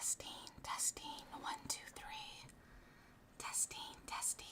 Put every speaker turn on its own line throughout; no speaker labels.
Testing, testing, 1, 2, 3. Testing, testing.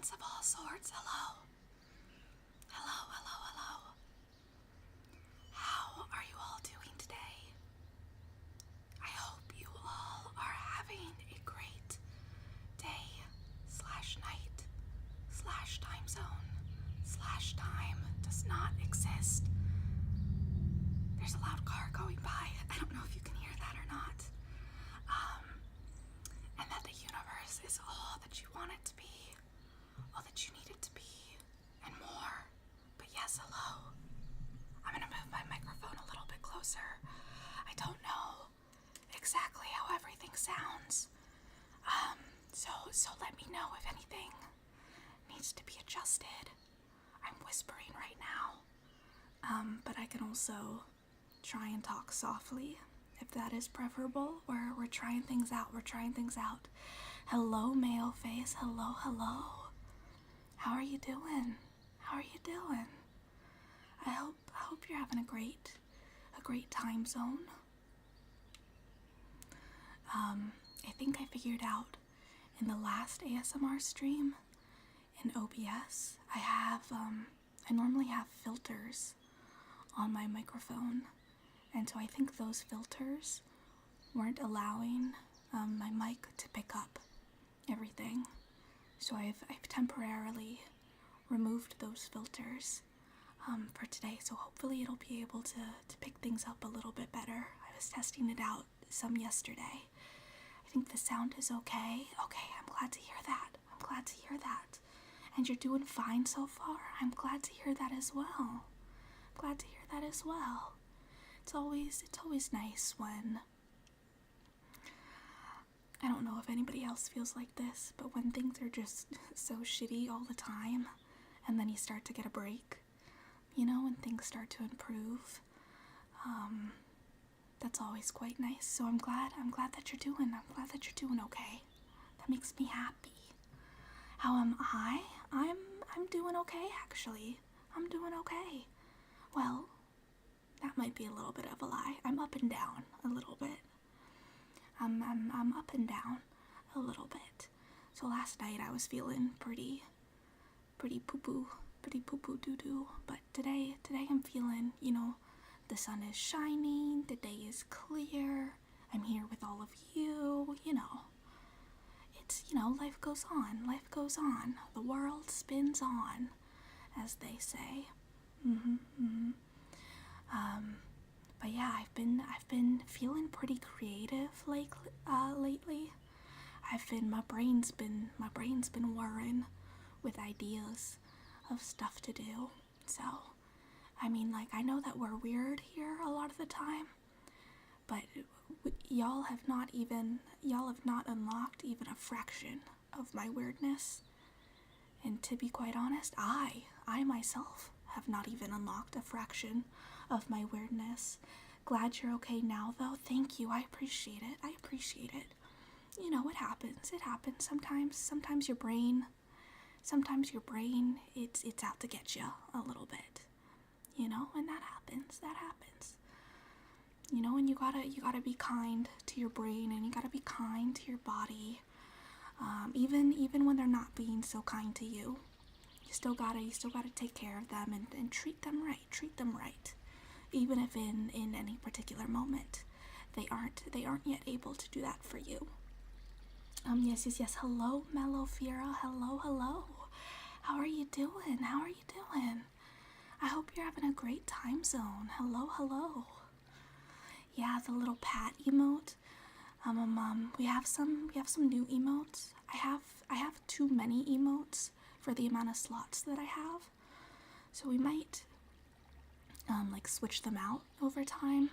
friends of all sorts, hello. Hello, hello, hello. How are you all doing today? I hope you all are having a great day / night / time zone / time does not exist. There's a loud car going by. I don't know if you can hear that or not. And that the universe is all that you want it to be, all that you need it to be, and more. But yes, hello. I'm gonna move my microphone a little bit closer. I don't know exactly how everything sounds. So let me know if anything needs to be adjusted. I'm whispering right now. But I can also try and talk softly, if that is preferable. We're trying things out. Hello, male face. Hello, hello. How are you doing? I hope you're having a great time zone. I think I figured out in the last ASMR stream in OBS, I normally have filters on my microphone, and so I think those filters weren't allowing my mic to pick up everything. So I've temporarily removed those filters for today, so hopefully it'll be able to pick things up a little bit better. I was testing it out some yesterday. I think the sound is okay. Okay, I'm glad to hear that. And you're doing fine so far. I'm glad to hear that as well. It's always nice when, I don't know if anybody else feels like this, but when things are just so shitty all the time, and then you start to get a break, when things start to improve, that's always quite nice. So I'm glad that you're doing okay. That makes me happy. How am I? I'm doing okay, actually. I'm doing okay. Well, that might be a little bit of a lie. I'm up and down a little bit. I'm up and down a little bit. So last night I was feeling pretty poo-poo doo-doo. But today I'm feeling, the sun is shining, the day is clear, I'm here with all of you, It's, life goes on. The world spins on, as they say. But yeah, I've been feeling pretty creative lately. My brain's been whirring with ideas of stuff to do. So, I know that we're weird here a lot of the time, but y'all have not unlocked even a fraction of my weirdness. And to be quite honest, I myself have not even unlocked a fraction of my weirdness. Glad you're okay now, though. Thank you. I appreciate it. It happens. Sometimes your brain, it's out to get you a little bit. And that happens. And you gotta be kind to your brain, and you gotta be kind to your body. Even when they're not being so kind to you. You still gotta take care of them and treat them right. Even if in any particular moment they aren't yet able to do that for you. Yes. Hello, Mellow Fiera. Hello. How are you doing? I hope you're having a great time zone. Hello. Yeah, the little pat emote. We have some new emotes. I have too many emotes for the amount of slots that I have. So we might switch them out over time.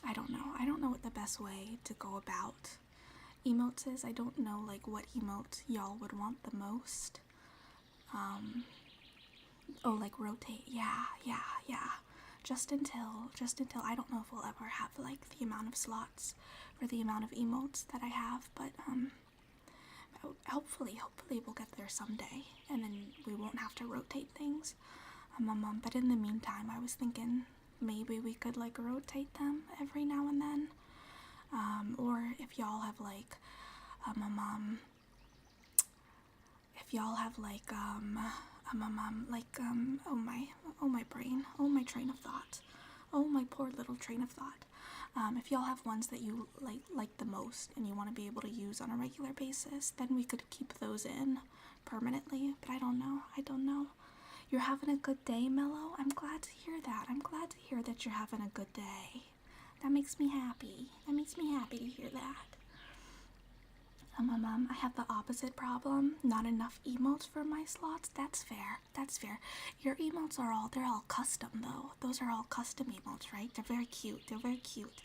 I don't know what the best way to go about emotes is. I don't know what emote y'all would want the most. Rotate. Yeah. Just until I don't know if we'll ever have the amount of slots for the amount of emotes that I have, but hopefully we'll get there someday, and then we won't have to rotate things. But in the meantime, I was thinking maybe we could rotate them every now and then, or if y'all have if y'all have like oh my brain, oh my train of thought, oh my poor little train of thought. If y'all have ones that you like the most and you want to be able to use on a regular basis, then we could keep those in permanently. But I don't know. You're having a good day, Mello? I'm glad to hear that. I'm glad to hear that you're having a good day. That makes me happy. That makes me happy to hear that. I have the opposite problem. Not enough emotes for my slots. That's fair. That's fair. Your emotes they're all custom though. Those are all custom emotes, right? They're very cute. They're very cute.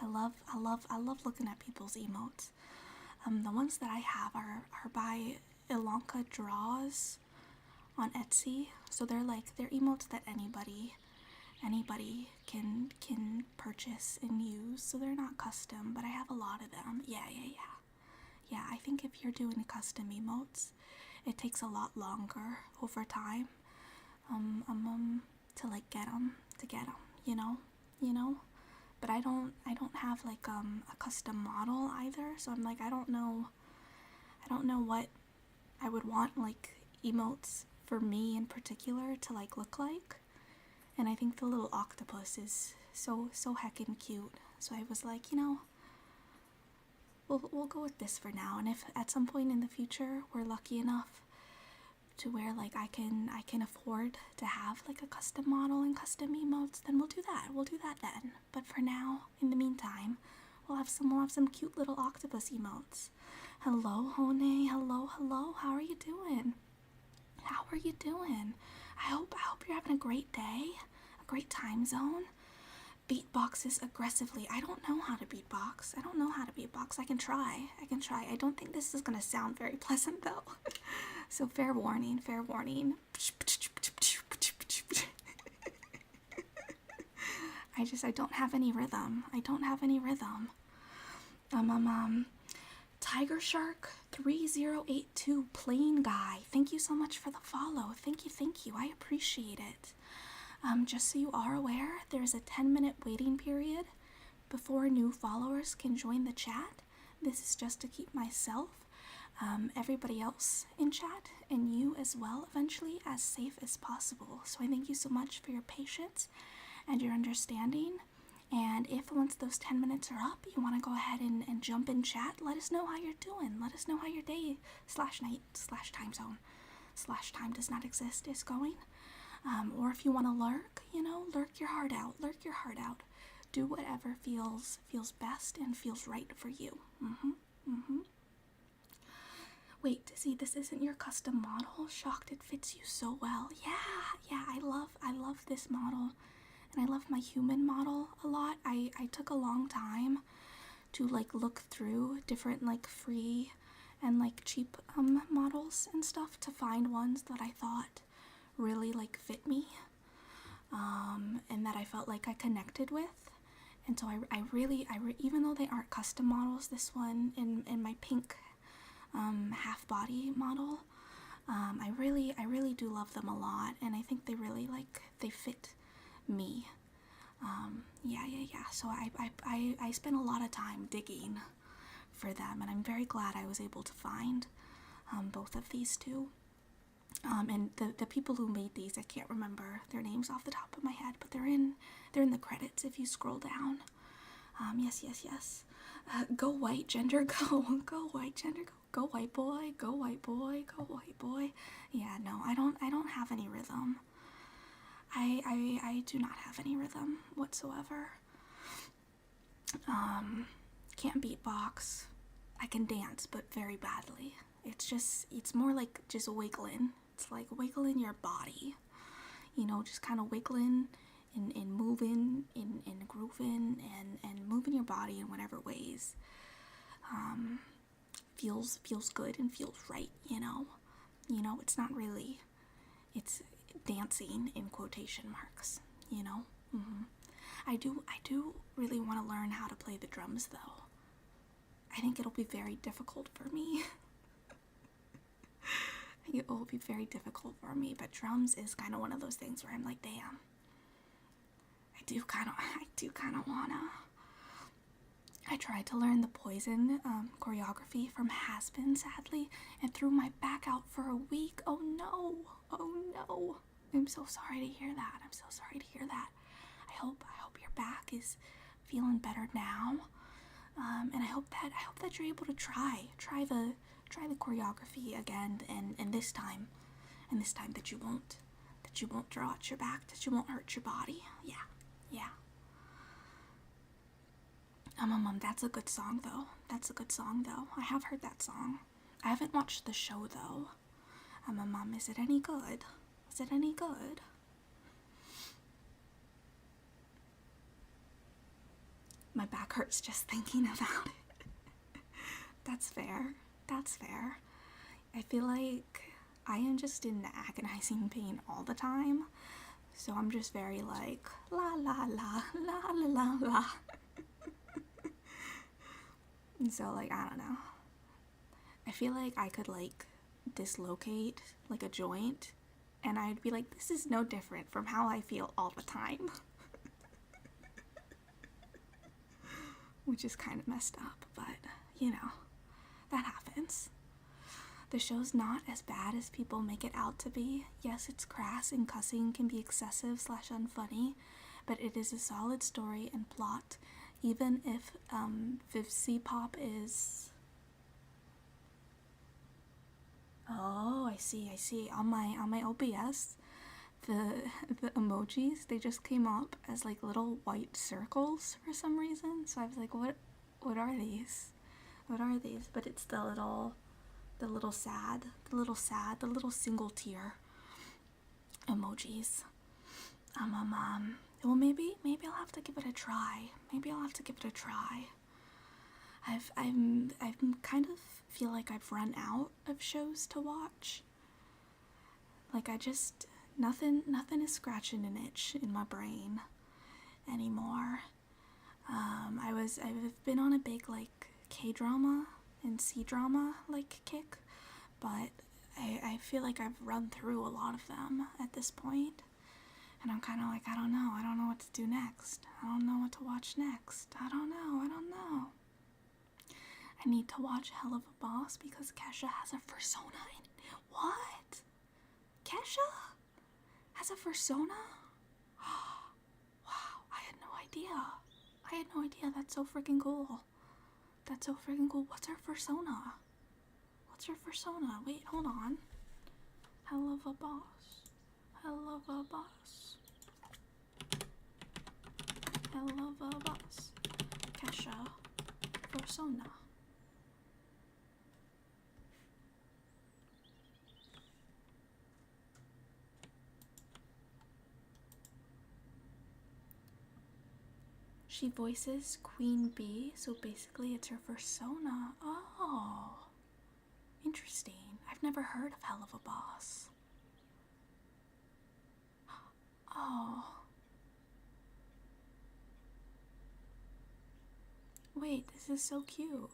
I love looking at people's emotes. The ones that I have are by Ilanka Draws on Etsy. So they're emotes that anybody can purchase and use. So they're not custom, but I have a lot of them. Yeah. Yeah, I think if you're doing custom emotes, it takes a lot longer over time, to like get them, you know. But I don't have like a custom model either, so I'm like I don't know what I would want like emotes for me in particular to like look like. And I think the little octopus is so heckin' cute. So I was like, we'll go with this for now, and if at some point in the future we're lucky enough to where like I can afford to have like a custom model and custom emotes, then we'll do that then. But for now, in the meantime, we'll have some cute little octopus emotes. Hello, Hone. Hello. How are you doing? I hope you're having a great day, a great time zone. Beatboxes aggressively. I don't know how to beatbox. I can try. I don't think this is gonna sound very pleasant though. So fair warning. I don't have any rhythm. Tiger Shark 3082 Plain Guy. Thank you so much for the follow. Thank you. I appreciate it. Just so you are aware, there's a 10-minute waiting period before new followers can join the chat. This is just to keep myself, everybody else in chat, and you as well eventually as safe as possible. So I thank you so much for your patience and your understanding. And if once those 10 minutes are up, you want to go ahead and jump in chat, let us know how you're doing. Let us know how your day /night/time zone /time does not exist is going. Or if you want to lurk, lurk your heart out. Do whatever feels best and feels right for you. Wait, see, this isn't your custom model? Shocked it fits you so well. Yeah, I love this model, and I love my human model a lot. I took a long time to like look through different like free and like cheap models and stuff to find ones that I thought really like fit me, and that I felt like I connected with. And so I really even though they aren't custom models, this one in my pink half body model, I really do love them a lot, and I think they really they fit me. Yeah. So I spent a lot of time digging for them, and I'm very glad I was able to find both of these two. And the people who made these, I can't remember their names off the top of my head, but they're in the credits if you scroll down. Yes. Go white gender, go white gender, go white boy. Yeah, no, I don't have any rhythm. I do not have any rhythm whatsoever. Can't beatbox. I can dance, but very badly. It's more like just wiggling. It's like wiggling your body, just kind of wiggling and moving and grooving and moving your body in whatever ways feels good and feels right. It's not really, it's dancing in quotation marks. I do really want to learn how to play the drums though. I think it'll be very difficult for me. It will be very difficult for me, but drums is kind of one of those things where I'm like, damn, I do kind of wanna. I tried to learn the poison choreography from Has-Been, sadly, and threw my back out for a week. Oh no! Oh no! I'm so sorry to hear that. I'm so sorry to hear that. I hope your back is feeling better now. And I hope that you're able to try the choreography again, and this time that you won't draw out your back, that you won't hurt your body. Yeah. That's a good song though. I have heard that song. I haven't watched the show though. Is it any good? My back hurts just thinking about it. That's fair. I feel like I am just in agonizing pain all the time. So I'm just very like, la la la, la la la la. And so, like, I don't know. I feel like I could, like, dislocate, like, a joint, and I'd be like, this is no different from how I feel all the time. Which is kind of messed up, but, that happens. The show's not as bad as people make it out to be. Yes, it's crass and cussing can be excessive/unfunny, but it is a solid story and plot, even if C-pop is... Oh, I see. On my OBS, the emojis, they just came up as like little white circles for some reason. So I was like, what are these? But it's the little single tear emojis. Well, maybe I'll have to give it a try. I'm kind of feel like I've run out of shows to watch. Like nothing is scratching an itch in my brain anymore. I've been on a big like K-drama and C-drama like kick, but I feel like I've run through a lot of them at this point. And I'm kind of like, I don't know what to do next. I don't know what to watch next. I don't know. I need to watch Hell of a Boss because Kesha has a fursona in it. What? Kesha has a fursona? Wow, I had no idea. That's so freaking cool. What's her fursona? Wait, hold on. Hell of a Boss. Kesha fursona. She voices Queen Bee, so basically it's her fursona. Oh, interesting. I've never heard of Hell of a Boss. Oh. Wait, this is so cute.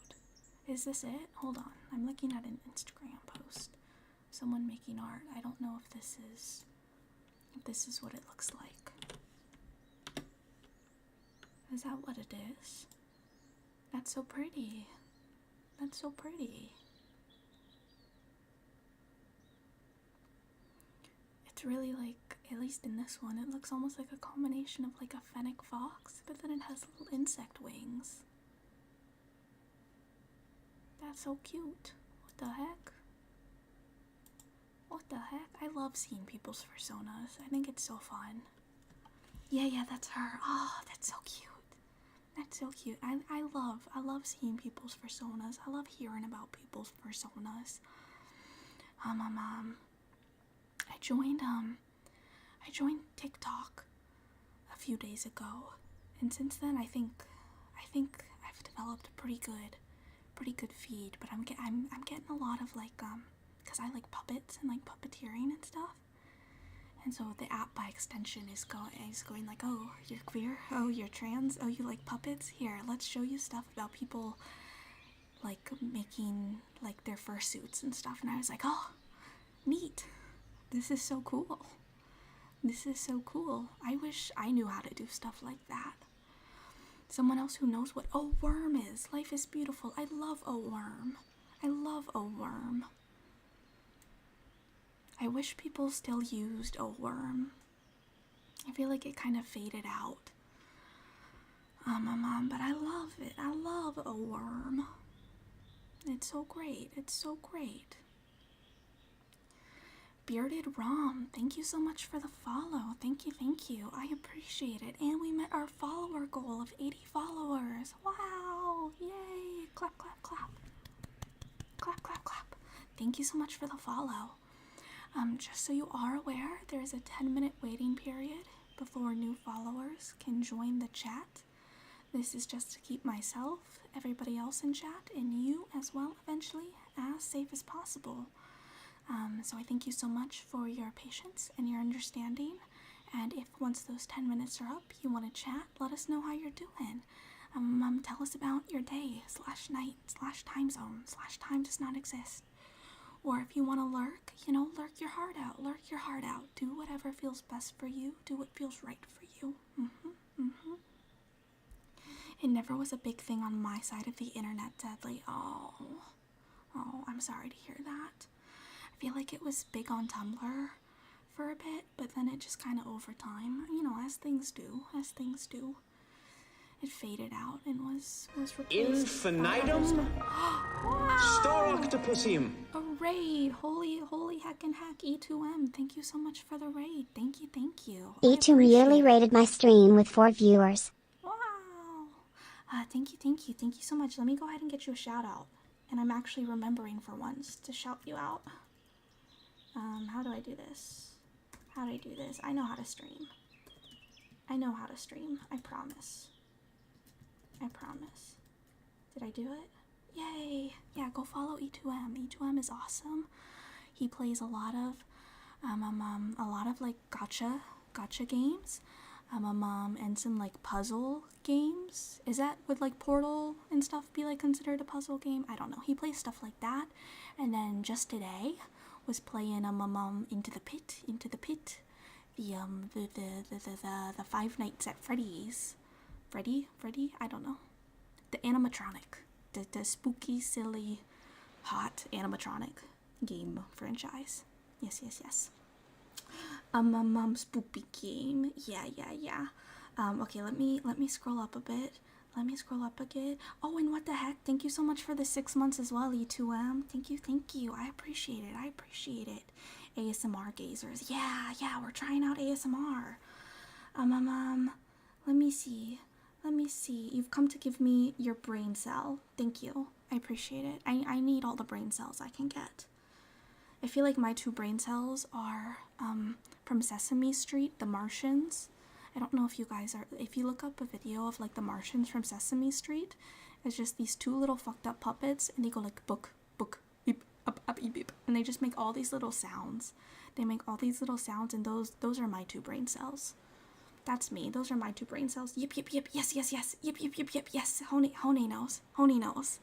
Is this it? Hold on. I'm looking at an Instagram post. Someone making art. I don't know if this is what it looks like. Is that what it is? That's so pretty. It's really like, at least in this one, it looks almost like a combination of like a fennec fox, but then it has little insect wings. That's so cute. What the heck? I love seeing people's fursonas. I think it's so fun. Yeah, that's her. Oh, that's so cute. I love seeing people's fursonas. I love hearing about people's fursonas. I joined TikTok a few days ago, and since then I think I've developed a pretty good feed. But I'm getting a lot of like because I like puppets and like puppeteering and stuff. And so the app by extension is going like, oh, you're queer, oh, you're trans, oh, you like puppets, here, let's show you stuff about people like making like their fursuits and stuff. And I was like, oh, neat, this is so cool. I wish I knew how to do stuff like that. Someone else who knows what "oh worm" is. Life is beautiful. I love "oh worm." I love "oh worm." I wish people still used "oh worm." I feel like it kind of faded out. But I love it. I love "oh worm." It's so great. It's so great. Bearded Rom, thank you so much for the follow. Thank you, thank you. I appreciate it. And we met our follower goal of 80 followers. Wow! Yay! Clap, clap, clap. Clap, clap, clap. Thank you so much for the follow. Just so you are aware, there's a 10-minute waiting period before new followers can join the chat. This is just to keep myself, everybody else in chat, and you as well eventually as safe as possible. So I thank you so much for your patience and your understanding. And if once those 10 minutes are up, you want to chat, let us know how you're doing. Tell us about your day / night / time zone / time does not exist. Or if you want to lurk, lurk your heart out. Lurk your heart out. Do whatever feels best for you. Do what feels right for you. It never was a big thing on my side of the internet, Deadly. Oh, I'm sorry to hear that. I feel like it was big on Tumblr for a bit, but then it just kind of over time, as things do, it faded out and was replaced.
Infinitum?
Wow!
Storoctopusium.
A raid! Holy heck and heck, E2M. Thank you so much for the raid. Thank you.
E2 merely rated my stream with 4 viewers.
Wow! Thank you so much. Let me go ahead and get you a shout out. And I'm actually remembering for once to shout you out. How do I do this? I know how to stream. I promise. Did I do it? Yay! Yeah, go follow E2M. E2M is awesome. He plays a lot of like gotcha games. And some like puzzle games. Is that would like Portal and stuff be like considered a puzzle game? I don't know. He plays stuff like that. And then just today was playing Into the Pit. The Five Nights at Freddy's. Freddy? I don't know. The animatronic. The spooky, silly, hot animatronic game franchise. Yes. Spooky game. Yeah. Okay, let me scroll up a bit. Oh, and what the heck? Thank you so much for the 6 months as well, E2M. Thank you. I appreciate it. ASMR gazers. Yeah, we're trying out ASMR. Let me see. You've come to give me your brain cell. Thank you. I appreciate it. I need all the brain cells I can get. I feel like my 2 brain cells are from Sesame Street, The Martians. I don't know if you guys are, if you look up a video of like the Martians from Sesame Street, it's just these 2 little fucked up puppets, and they go like book, beep, up, beep, beep, and they just make all these little sounds. And those are my 2 brain cells. That's me. Those are my 2 brain cells. Yip, yes. Yip, yes. Honey knows.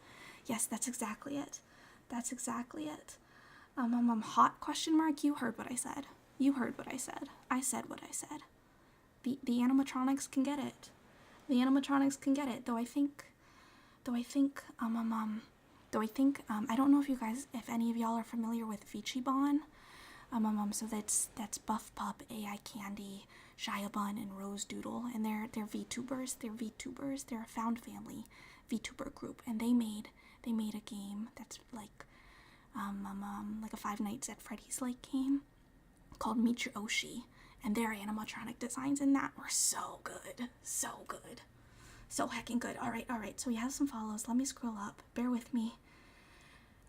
Yes, that's exactly it. Hot question mark? You heard what I said. I said what I said. The animatronics can get it. Though I think, I don't know if any of y'all are familiar with Vichibon. So that's Buff Pup, AI Candy, Shia Bun, and Rose Doodle, and they're VTubers. They're a found family VTuber group, and they made a game that's like a Five Nights at Freddy's like game called Meet Your Oshi, and their animatronic designs in that were so good, so heckin' good. All right. So we have some follows. Let me scroll up. Bear with me.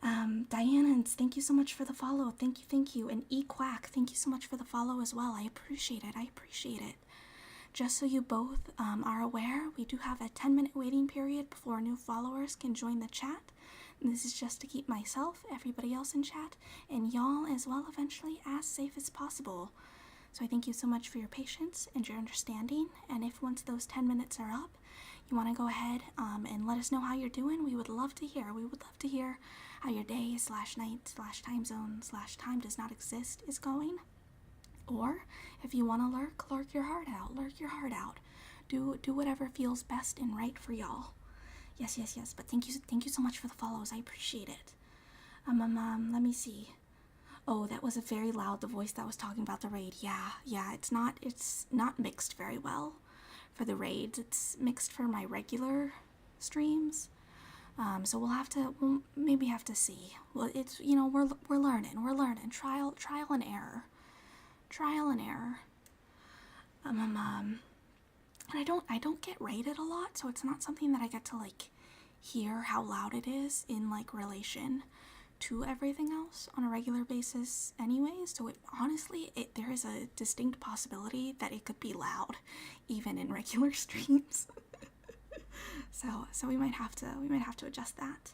Diana, thank you so much for the follow. Thank you. And E-Quack, thank you so much for the follow as well. I appreciate it. Just so you both are aware, we do have a 10-minute waiting period before new followers can join the chat. And this is just to keep myself, everybody else in chat, and y'all as well eventually as safe as possible. So I thank you so much for your patience and your understanding. And if once those 10 minutes are up, you want to go ahead and let us know how you're doing, we would love to hear. How your day / night / time zone / time does not exist is going. Or if you want to lurk your heart out. Do whatever feels best and right for y'all. Yes, yes, yes. But thank you so much for the follows. I appreciate it. Let me see. Oh, that was a very loud, the voice that was talking about the raid. Yeah, it's not mixed very well for the raids. It's mixed for my regular streams. So we'll maybe have to see. Well, it's, we're learning. Trial and error. And I don't get rated a lot, so it's not something that I get to like hear how loud it is in like relation to everything else on a regular basis anyways. So there is a distinct possibility that it could be loud even in regular streams. so we might have to adjust that.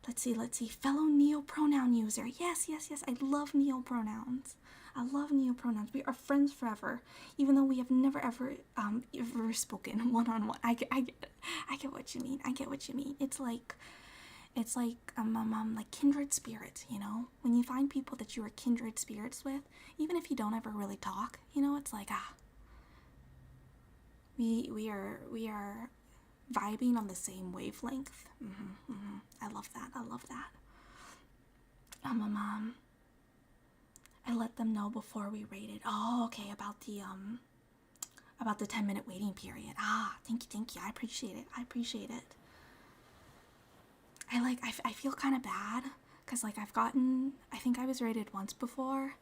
Let's see, fellow neopronoun user. Yes, I love neopronouns. We are friends forever, even though we have never ever spoken one-on-one. I get what you mean. It's like like kindred spirits, when you find people that you are kindred spirits with, even if you don't ever really talk, it's like, we are vibing on the same wavelength. I love that. I let them know before we raided. Oh, okay, about the 10-minute waiting period. Thank you. I appreciate it. I feel kind of bad because like I think I was raided once before,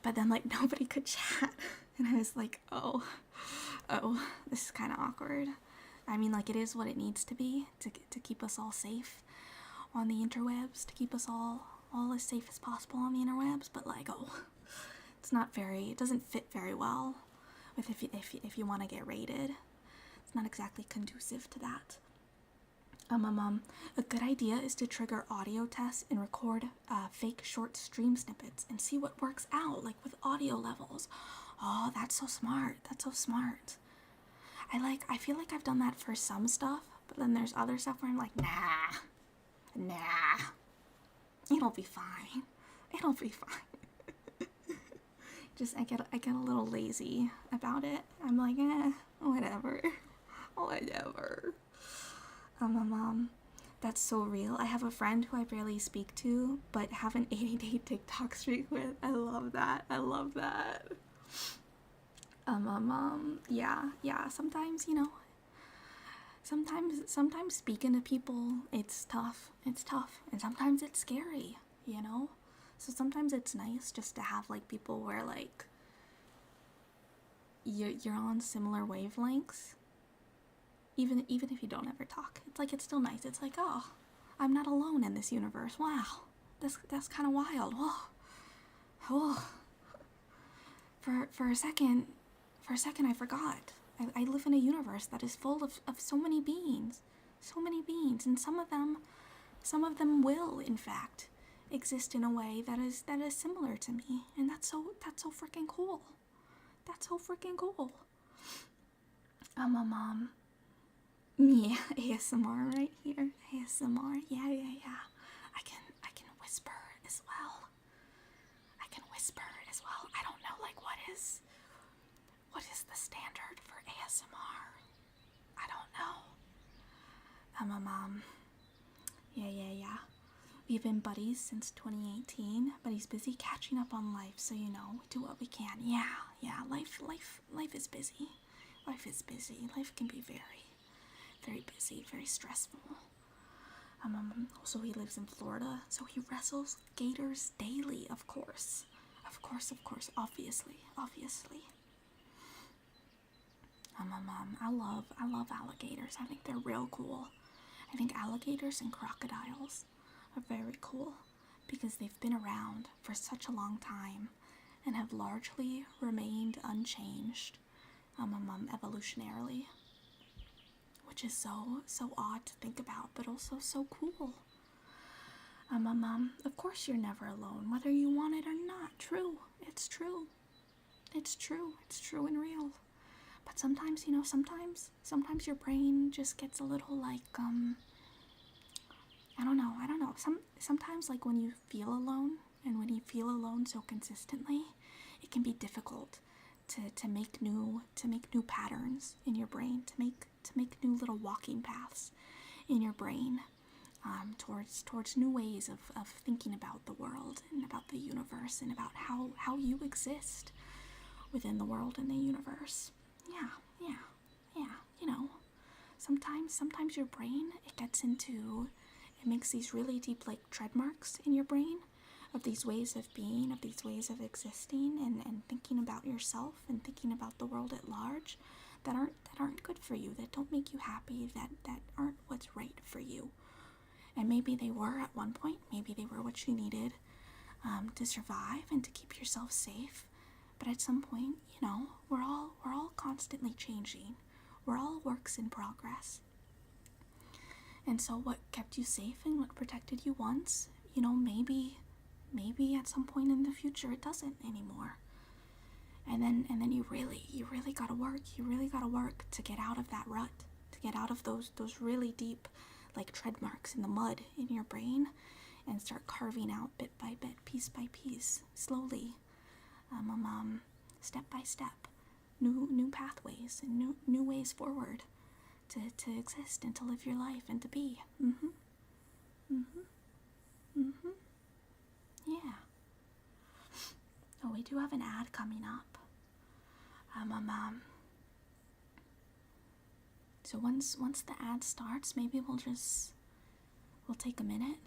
but then like nobody could chat, and I was like, oh, this is kind of awkward. I mean, like, it is what it needs to be to keep us all safe on the interwebs, to keep us all as safe as possible on the interwebs, but like, it doesn't fit very well with if you want to get raided. It's not exactly conducive to that. A good idea is to trigger audio tests and record fake short stream snippets and see what works out, like with audio levels. Oh, that's so smart. I feel like I've done that for some stuff, but then there's other stuff where I'm like, nah, it'll be fine. Just I get a little lazy about it. I'm like, whatever. That's so real. I have a friend who I barely speak to, but have an 80-day TikTok streak with. I love that. Yeah. Sometimes speaking to people, it's tough, and sometimes it's scary, So sometimes it's nice just to have like people where like you're on similar wavelengths. Even if you don't ever talk, it's still nice. It's like, oh, I'm not alone in this universe. Wow, that's kind of wild. Whoa. For a second, I forgot. I live in a universe that is full of so many beings, and some of them will, in fact, exist in a way that is similar to me, and that's so freaking cool. Yeah, ASMR right here. ASMR, yeah. I can whisper as well. I don't know, like, what is the standard for ASMR? I don't know. Yeah. We've been buddies since 2018, but he's busy catching up on life, so we do what we can. Yeah. Life is busy. Life can be very, very busy, very stressful. Also, he lives in Florida, so he wrestles gators daily, of course, obviously. I love alligators. I think they're real cool. I think alligators and crocodiles are very cool because they've been around for such a long time and have largely remained unchanged, evolutionarily, which is so odd to think about, but also so cool. Of course you're never alone, whether you want it or not. True. It's true and real. But sometimes, sometimes your brain just gets a little like, I don't know. Sometimes, like, when you feel alone, and when you feel alone so consistently, it can be difficult to make new patterns in your brain, to make new little walking paths in your brain, towards new ways of thinking about the world and about the universe and about how you exist within the world and the universe. Yeah. Sometimes your brain, it makes these really deep like tread marks in your brain of these ways of being, of these ways of existing and thinking about yourself and thinking about the world at large that aren't good for you, that don't make you happy, that aren't what's right for you. And maybe they were at one point, maybe they were what you needed to survive and to keep yourself safe. But at some point, we're all constantly changing. We're all works in progress. And so what kept you safe and what protected you once, maybe at some point in the future it doesn't anymore. And then you really gotta work. You really gotta work to get out of that rut, to get out of those really deep like tread marks in the mud in your brain and start carving out bit by bit, piece by piece, slowly, step by step, new pathways and new ways forward to exist and to live your life and to be. Yeah. Oh, we do have an ad coming up. So once the ad starts, maybe we'll take a minute,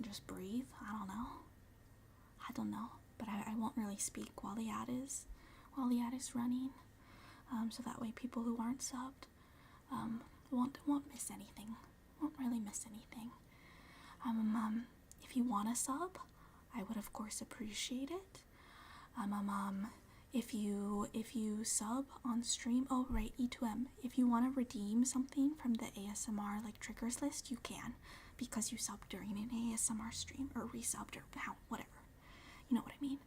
just breathe. I don't know, but I won't really speak while the ad is running, so that way people who aren't subbed won't miss anything, won't really miss anything. If you want to sub, I would of course appreciate it. If you sub on stream, oh right, E2M, if you want to redeem something from the ASMR like triggers list, you can, because you subbed during an ASMR stream or resubbed or whatever. You know what I mean?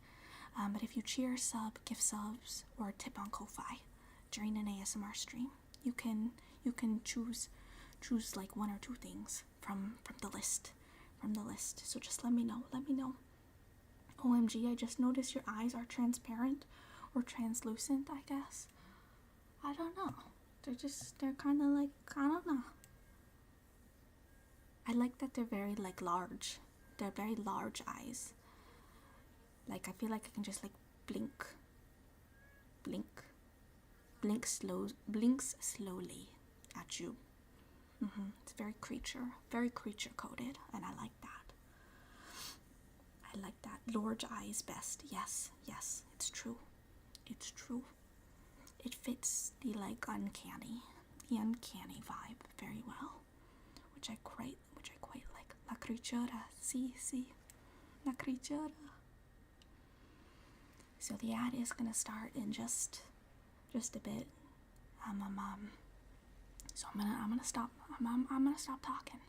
But if you cheer, sub, gift subs, or tip on Ko-Fi during an ASMR stream, you can choose like one or two things from the list. So just let me know. OMG, I just noticed your eyes are transparent or translucent, I guess. I don't know. They're kind of like, I don't know. I like that they're very like large. They're very large eyes. Like I feel like I can just like blinks slowly at you. It's very creature coded, and I like that. Large eyes best. Yes, it's true. It fits the like uncanny vibe very well, which I quite like. La criatura, sí, la criatura. So the ad is gonna start in just a bit. So I'm gonna stop. I'm gonna stop talking.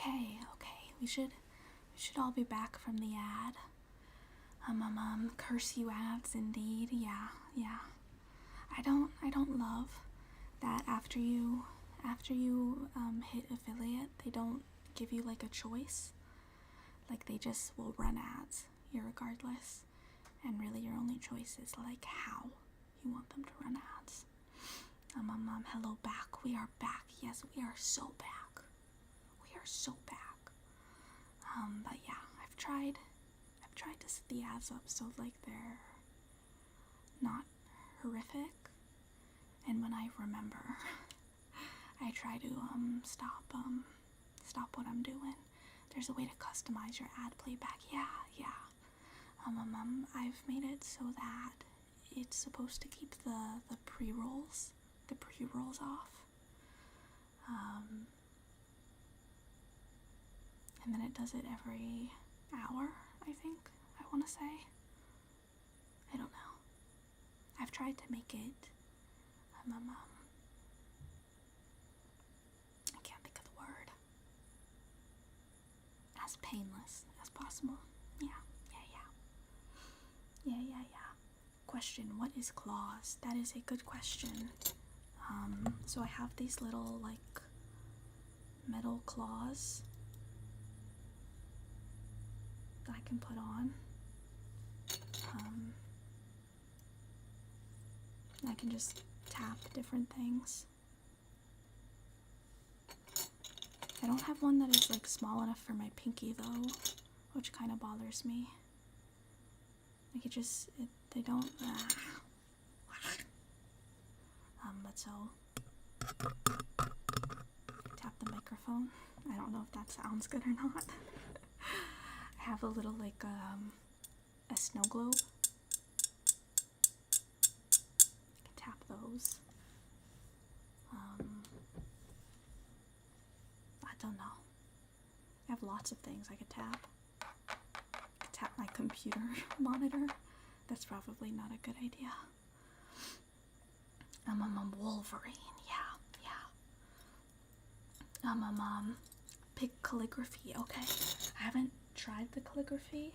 Okay. We should all be back from the ad. Curse you ads, indeed. Yeah. I don't love that after you hit affiliate, they don't give you like a choice. Like they just will run ads irregardless, and really your only choice is like how you want them to run ads. Hello back. We are back. Yes, we are so back. We are so back. But yeah, I've tried to set the ads up so like they're not horrific, and when I remember, I try to stop what I'm doing. There's a way to customize your ad playback. Yeah. I've made it so that it's supposed to keep the pre-rolls off. And then it does it every hour, I think, I want to say. I don't know. I've tried to make it, I can't think of the word, as painless as possible. Yeah. Question, what is claws? That is a good question. So I have these little, like, metal claws that I can put on. I can just tap different things. I don't have one that is, like, small enough for my pinky, though, which kind of bothers me. Like, they don't, but so, tap the microphone. I don't know if that sounds good or not. I have a little, like, a snow globe. I can tap those. I don't know. I have lots of things I could tap. I could tap my computer monitor. That's probably not a good idea. Wolverine, yeah. Pick calligraphy, okay. I haven't tried the calligraphy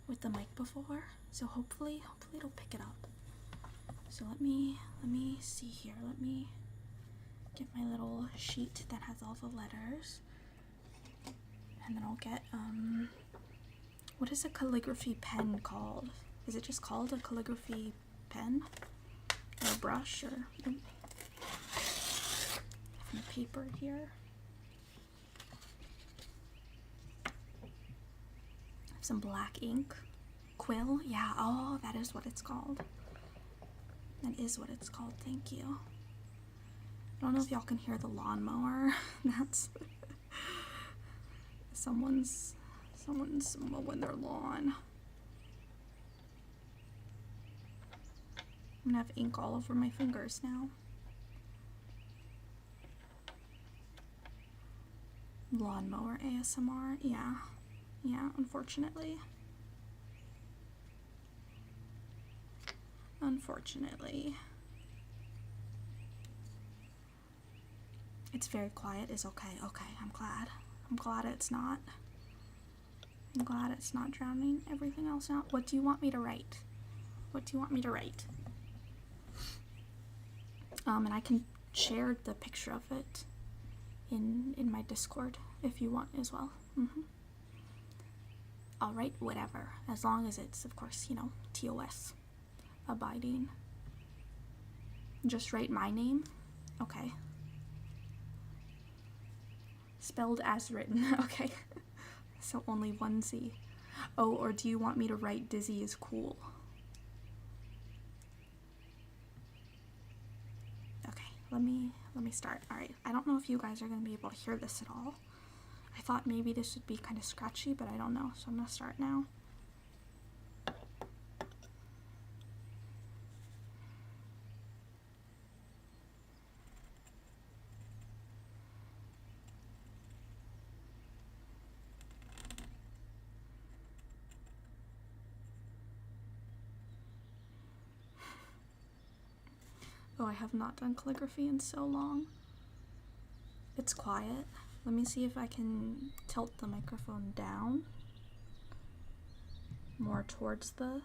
with the mic before, so hopefully it'll pick it up. So let me see here. Let me get my little sheet that has all the letters, and then I'll get what is a calligraphy pen called? Is it just called a calligraphy pen or a brush? Or from the paper here. I have some black ink. Quill, yeah. Oh, that is what it's called. That is what it's called. Thank you. I don't know if y'all can hear the lawnmower. That's someone's mowing their lawn. I'm gonna have ink all over my fingers now. Lawnmower ASMR, yeah, unfortunately. It's very quiet, is okay, I'm glad it's not. I'm glad it's not drowning everything else out. What do you want me to write? And I can share the picture of it in my Discord if you want as well. I'll write whatever, as long as it's, of course, TOS abiding. Just write my name. Okay. Spelled as written. Okay. So only one Z. Oh, or do you want me to write Dizzy is cool? Okay, let me start. Alright, I don't know if you guys are going to be able to hear this at all. I thought maybe this would be kind of scratchy, but I don't know, so I'm going to start now. Oh, I have not done calligraphy in so long. It's quiet. Let me see if I can tilt the microphone down more towards the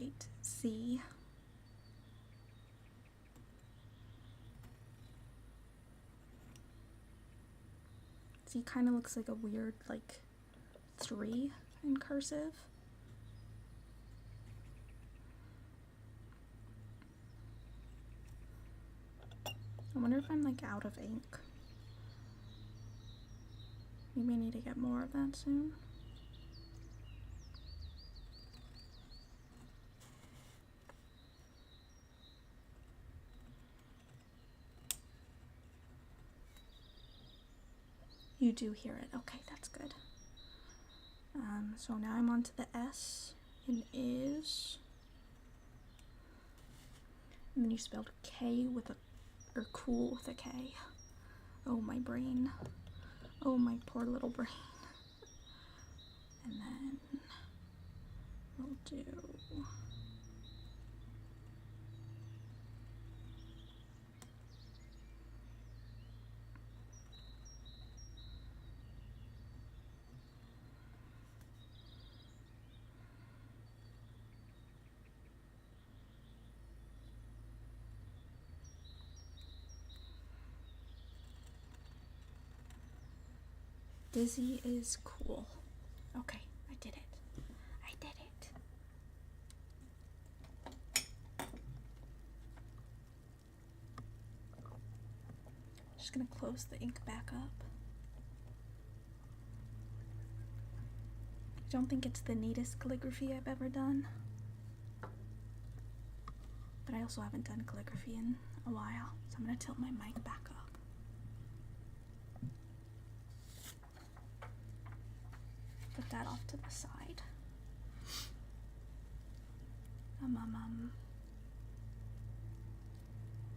write Z. Z kind of looks like a weird, like, 3 in cursive. I wonder if I'm, like, out of ink. Maybe I need to get more of that soon. You do hear it. Okay, that's good. So now I'm on to the S. It is. And then you spelled K with a, or cool with a K. Oh, my brain. Oh, my poor little brain. And then we'll do. Dizzy is cool. Okay, I did it. I did it. Just gonna close the ink back up. I don't think it's the neatest calligraphy I've ever done. But I also haven't done calligraphy in a while, so I'm gonna tilt my mic back up. Put that off to the side.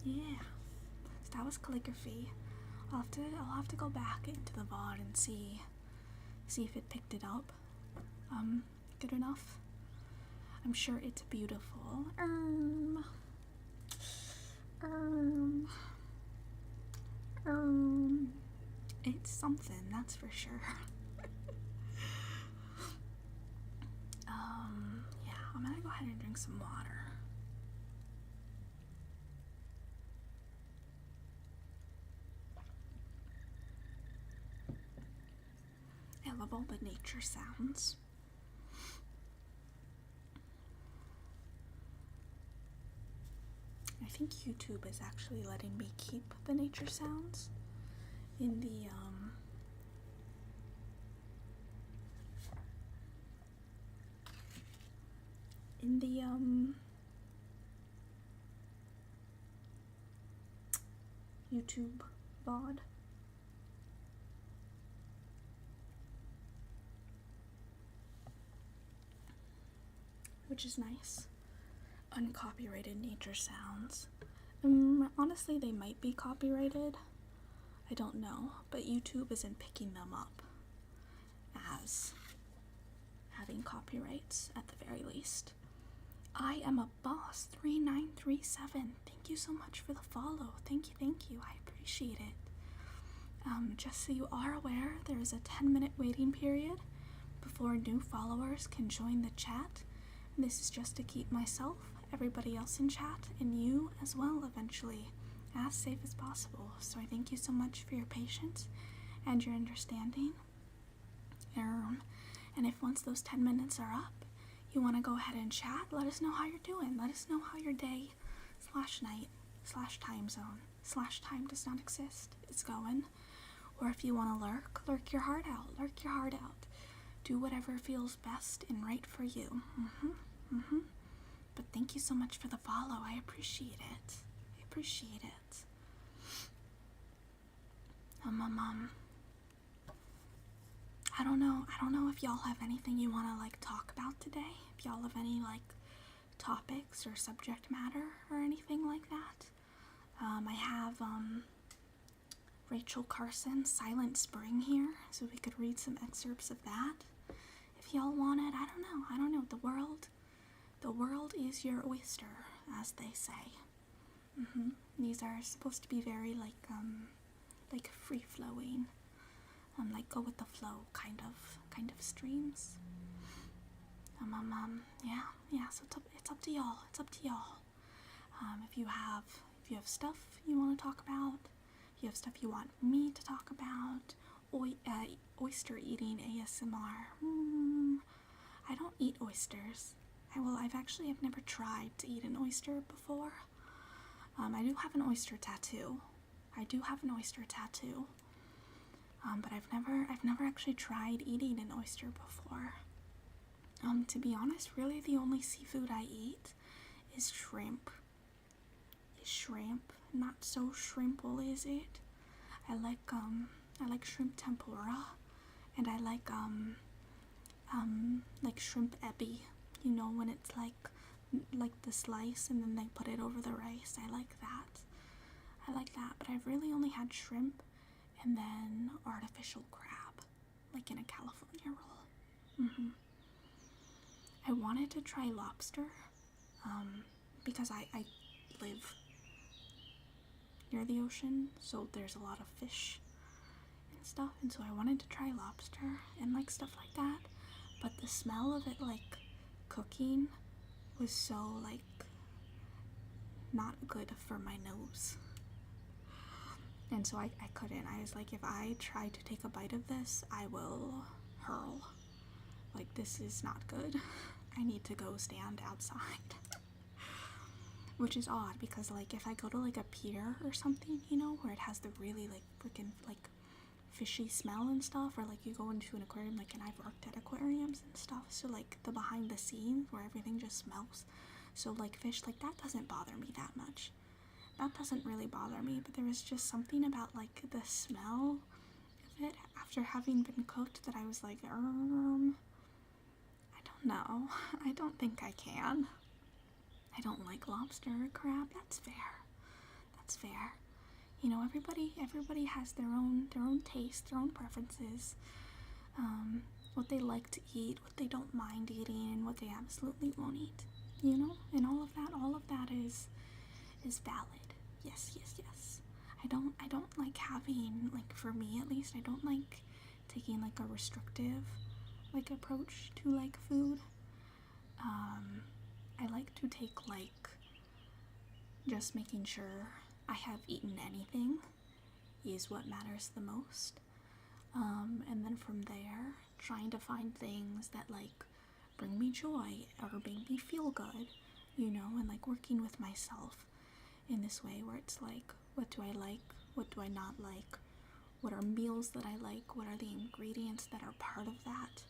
Yeah, so that was calligraphy. I'll have to go back into the VOD and see if it picked it up. Good enough. I'm sure it's beautiful. It's something, that's for sure. Yeah, I'm gonna go ahead and drink some water. I love all the nature sounds. I think YouTube is actually letting me keep the nature sounds in the YouTube VOD. Which is nice. Uncopyrighted nature sounds. Honestly, they might be copyrighted. I don't know, but YouTube isn't picking them up as having copyrights at the very least. I am a boss 3937. Thank you so much for the follow. Thank you. I appreciate it. Just so you are aware, there is a 10-minute waiting period before new followers can join the chat. And this is just to keep myself, everybody else in chat, and you as well eventually as safe as possible. So I thank you so much for your patience and your understanding. And if once those 10 minutes are up, you want to go ahead and chat, let us know how you're doing. Let us know how your day / night / time zone / time does not exist is going. Or if you want to lurk your heart out. Lurk your heart out. Do whatever feels best and right for you. But thank you so much for the follow. I appreciate it. I don't know if y'all have anything you want to like talk about today. If y'all have any like topics or subject matter or anything like that. I have Rachel Carson, Silent Spring here, so we could read some excerpts of that. If y'all want it, I don't know. The world is your oyster, as they say. These are supposed to be very like free flowing, like go with the flow kind of streams. Yeah, Yeah, so it's up to y'all. It's up to y'all. If you have stuff you want to talk about, if you have stuff you want me to talk about, oyster eating ASMR. I don't eat oysters. I've never tried to eat an oyster before. I do have an oyster tattoo. But I've never actually tried eating an oyster before. To be honest, really the only seafood I eat is shrimp. Not so shrimple, is it? I like shrimp tempura, and I like shrimp ebi. You know, when it's like the slice and then they put it over the rice. I like that. But I've really only had shrimp and then artificial crab, like in a California roll. I wanted to try lobster, because I live near the ocean, so there's a lot of fish and stuff, and so I wanted to try lobster and like stuff like that, but the smell of it like cooking was so like not good for my nose, and so I couldn't. I was like, if I try to take a bite of this, I will hurl. Like, this is not good. I need to go stand outside. Which is odd, because like if I go to like a pier or something, you know, where it has the really like freaking like fishy smell and stuff, or like you go into an aquarium, like, and I've worked at aquariums and stuff, so like the behind the scenes where everything just smells, so like fish, like that doesn't bother me that much. That doesn't really bother me, but there was just something about like the smell of it after having been cooked that I was like, I don't know. I don't think I can. I don't like lobster or crab. That's fair. You know, everybody has their own taste, their own preferences, what they like to eat, what they don't mind eating, and what they absolutely won't eat. You know, and all of that is valid. Yes. I don't like having, like, for me at least, I don't like taking like a restrictive like approach to like food. I like to take like just making sure I have eaten anything is what matters the most. And then from there, trying to find things that like bring me joy or make me feel good, you know, and like working with myself in this way where it's like, what do I like? What do I not like? What are meals that I like? What are the ingredients that are part of that?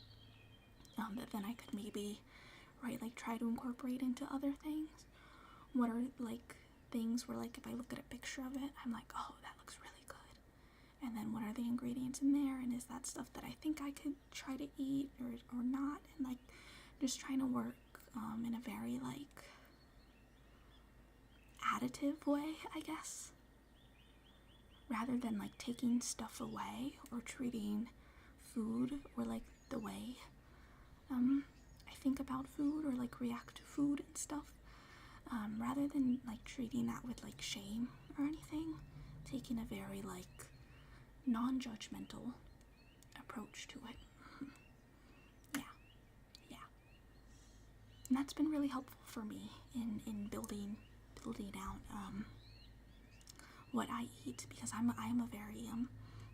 That then I could maybe, right, like try to incorporate into other things. What are like things where like if I look at a picture of it, I'm like, oh, that looks really good. And then what are the ingredients in there? And is that stuff that I think I could try to eat or not? And like just trying to work in a very like additive way, I guess. Rather than like taking stuff away or treating food or like the way I think about food or like react to food and stuff, rather than like treating that with like shame or anything, taking a very like non-judgmental approach to it. Yeah. And that's been really helpful for me in building out what I eat, because I'm a very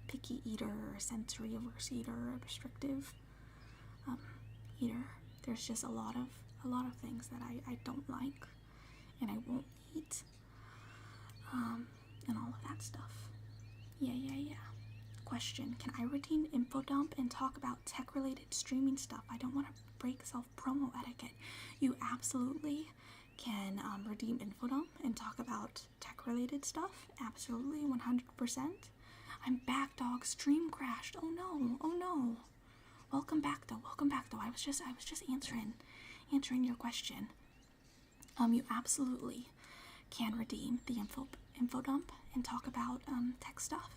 picky eater, or sensory averse eater, or restrictive eater. There's just a lot of things that I don't like and I won't eat, and all of that stuff. Yeah. Question: can I redeem info dump and talk about tech-related streaming stuff? I don't want to break self-promo etiquette. You absolutely can redeem info dump and talk about tech-related stuff. Absolutely, 100%. I'm back, dog. Stream crashed. Oh no. Welcome back though. I was just answering your question. You absolutely can redeem the info dump and talk about tech stuff,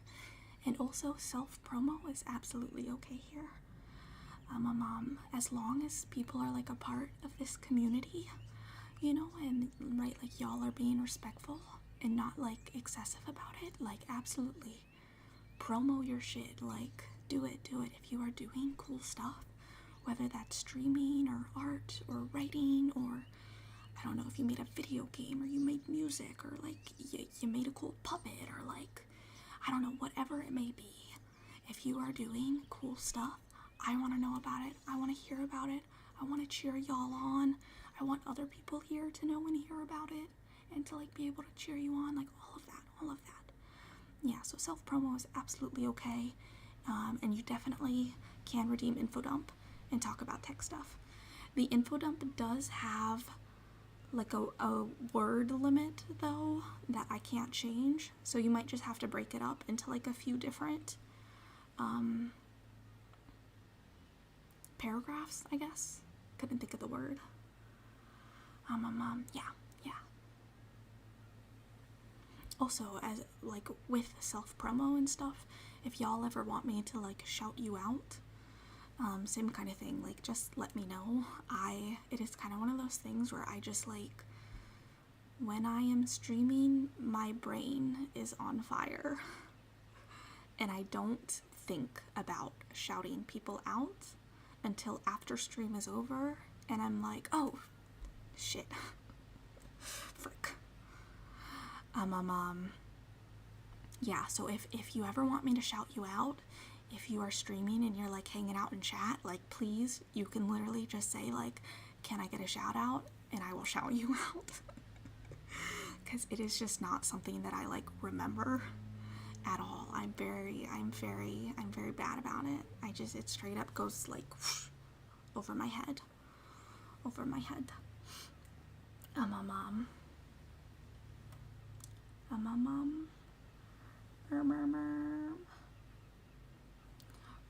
and also self promo is absolutely okay here. As long as people are like a part of this community, you know, and right, like y'all are being respectful and not like excessive about it, like absolutely promo your shit, like do it if you are doing cool stuff, whether that's streaming or art or writing, or I don't know if you made a video game or you made music, or like you made a cool puppet, or like, I don't know, whatever it may be. If you are doing cool stuff, I want to know about it. I want to hear about it. I want to cheer y'all on. I want other people here to know and hear about it, and to like be able to cheer you on, like all of that. Yeah, so self-promo is absolutely okay, and you definitely can redeem info dump and talk about tech stuff. The info dump does have like a word limit though that I can't change, so you might just have to break it up into like a few different paragraphs, I guess. Couldn't think of the word. Yeah. Also, as like with self-promo and stuff, if y'all ever want me to like shout you out, same kind of thing, like just let me know. It is kind of one of those things where I just like, when I am streaming, my brain is on fire and I don't think about shouting people out until after stream is over, and I'm like, oh shit, frick. Yeah, so if you ever want me to shout you out, if you are streaming and you're like hanging out in chat, like please, you can literally just say like, can I get a shout out, and I will shout you out. Because it is just not something that I like remember at all. I'm very bad about it. It straight up goes like whoosh, over my head.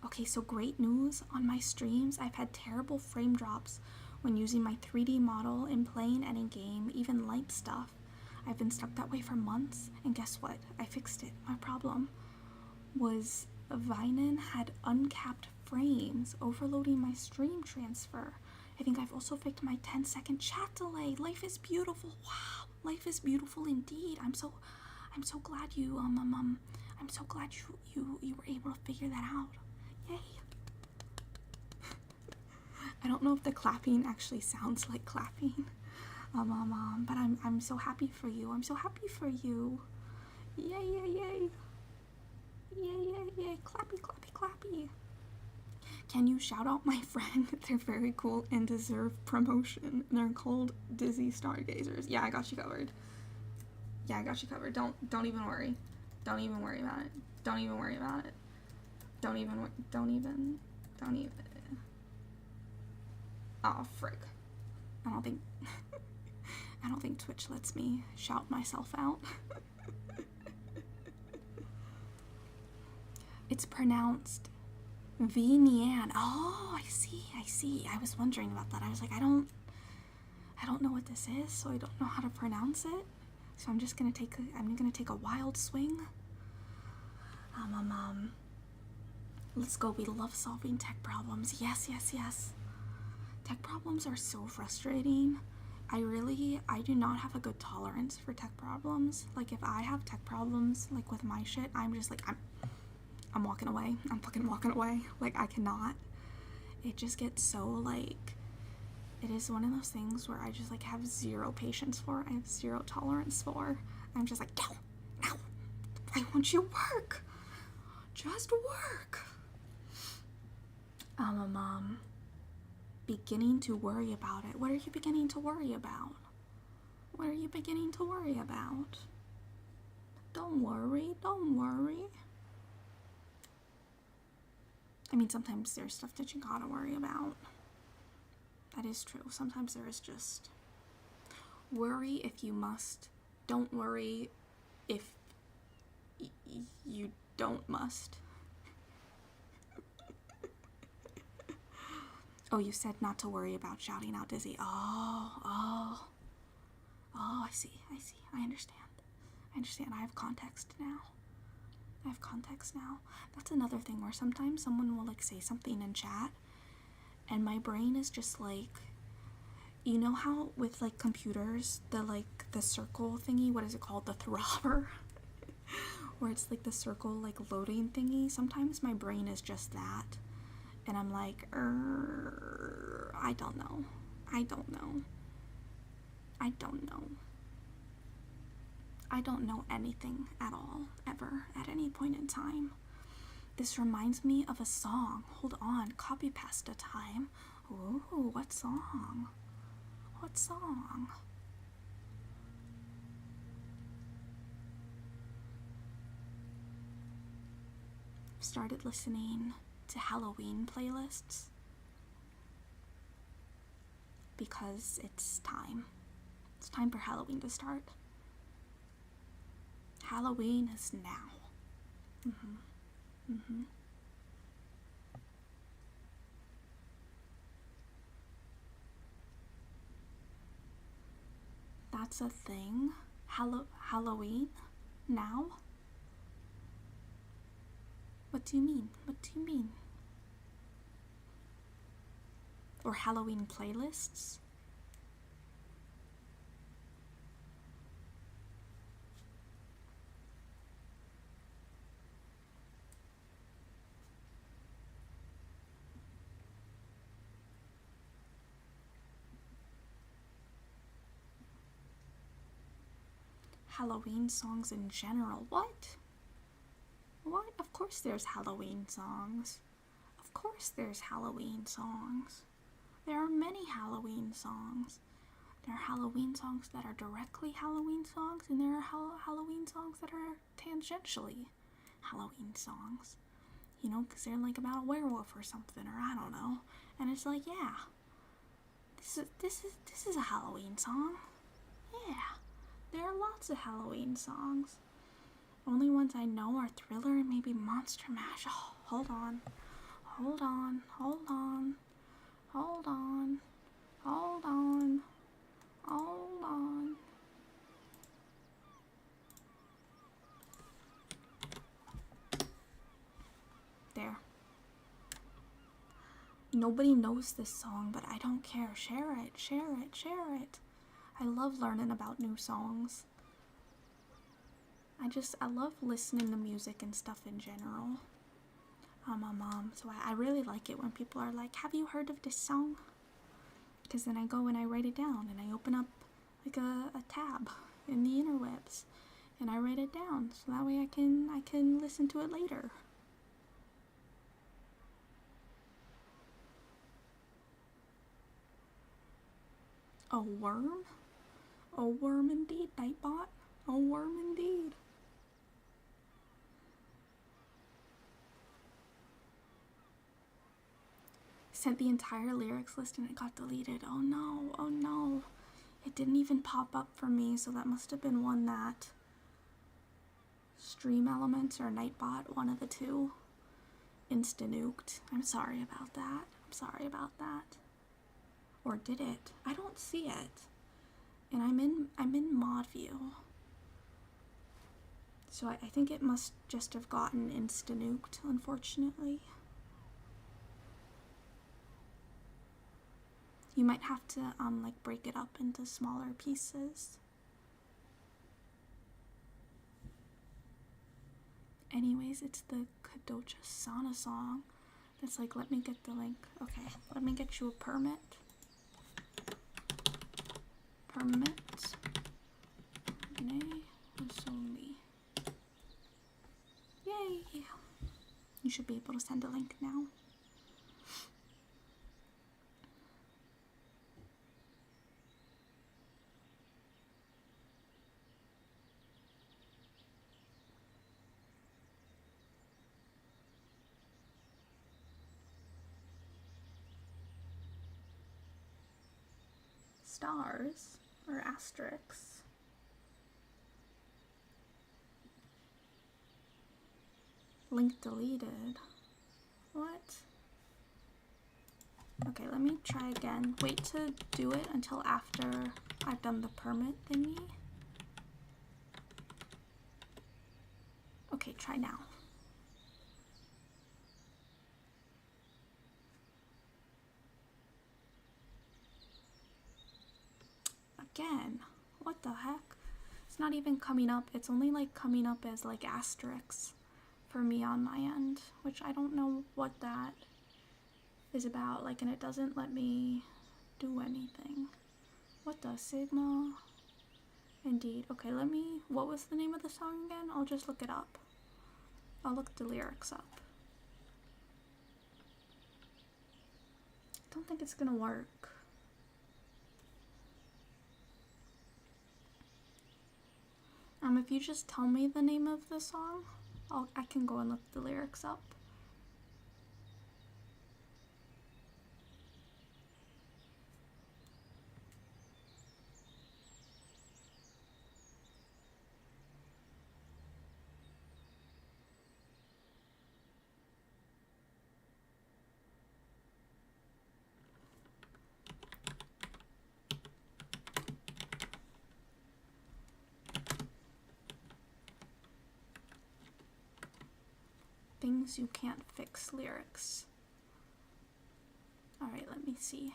Okay, so great news on my streams. I've had terrible frame drops when using my 3D model in playing any game, even light stuff. I've been stuck that way for months, and guess what? I fixed it. My problem was Vinen had uncapped frames, overloading my stream transfer. I think I've also fixed my 10-second chat delay. Life is beautiful. Wow, life is beautiful indeed. I'm so glad you I'm so glad you were able to figure that out. Yay. I don't know if the clapping actually sounds like clapping. But I'm so happy for you. I'm so happy for you. Yay. Yay. Clappy. Can you shout out my friend? They're very cool and deserve promotion. They're called Dizzy Stargazers. Yeah, I got you covered. Don't even worry. Don't even worry about it. Don't even. Oh, frick. I don't think Twitch lets me shout myself out. It's pronounced Vinian. Oh, I see. I was wondering about that. I was like, I don't know what this is, so I don't know how to pronounce it. So I'm gonna take a wild swing. Let's go. We love solving tech problems. Yes. Tech problems are so frustrating. I do not have a good tolerance for tech problems. Like, if I have tech problems, like, with my shit, I'm just like, I'm walking away. I'm fucking walking away. Like, I cannot. It just gets so, like, it is one of those things where I just, like, have zero patience for. I have zero tolerance for. I'm just like, no. Why won't you work? Just work. Beginning to worry about it. What are you beginning to worry about? Don't worry. I mean, sometimes there's stuff that you gotta worry about. That is true. Sometimes there is just worry if you must. Don't worry if you don't must. Oh, you said not to worry about shouting out Dizzy. Oh, I see. I understand. I have context now. That's another thing where sometimes someone will, like, say something in chat, and my brain is just like, you know how with, like, computers, the circle thingy, what is it called? The throbber? Where it's, like, the circle, like, loading thingy. Sometimes my brain is just that. And I'm like, I don't know. I don't know. I don't know. I don't know anything at all, ever, at any point in time. This reminds me of a song. Hold on, copy pasta time. Ooh, what song? What song? I've started listening to Halloween playlists because it's time. It's time for Halloween to start. Halloween is now. That's a thing? Halloween? Now? What do you mean? What do you mean? Or Halloween playlists? Halloween songs in general. What? What? Of course there's Halloween songs. Of course there's Halloween songs. There are many Halloween songs. There are Halloween songs that are directly Halloween songs, and there are Halloween songs that are tangentially Halloween songs. You know, because they're like about a werewolf or something, or I don't know. And it's like, yeah, this is a Halloween song. Yeah, there are lots of Halloween songs. Only ones I know are Thriller and maybe Monster Mash. Oh, hold on. Hold on. Hold on. Hold on. Hold on. Hold on. There. Nobody knows this song, but I don't care. Share it, share it, share it. I love learning about new songs. I love listening to music and stuff in general. So I really like it when people are like, have you heard of this song? Because then I go and I write it down and I open up like a tab in the interwebs and I write it down so that way I can listen to it later. A worm? A worm indeed, Nightbot. A worm indeed. Sent the entire lyrics list and it got deleted. Oh no, oh no. It didn't even pop up for me, so that must have been one that Stream Elements or Nightbot, one of the two, insta-nuked. I'm sorry about that. I'm sorry about that. Or did it? I don't see it. And I'm in mod view. So I think it must just have gotten insta-nuked, unfortunately. You might have to like break it up into smaller pieces. Anyways, it's the Kadocha Sana song. That's like, let me get the link. Okay, let me get you a permit. Permit. Nay, Usoli. Yay! You should be able to send a link now. Stars or asterisks. Link deleted. What? Okay, let me try again. Wait to do it until after I've done the permit thingy. Okay, try now. Again. What the heck? It's not even coming up. It's only like coming up as like asterisks for me on my end, which I don't know what that is about, like, and it doesn't let me do anything. What does Sigma? Indeed. Okay, what was the name of the song again? I'll just look it up. I'll look the lyrics up. I don't think it's gonna work. If you just tell me the name of the song, I can go and look the lyrics up. Things You Can't Fix lyrics. Alright, let me see.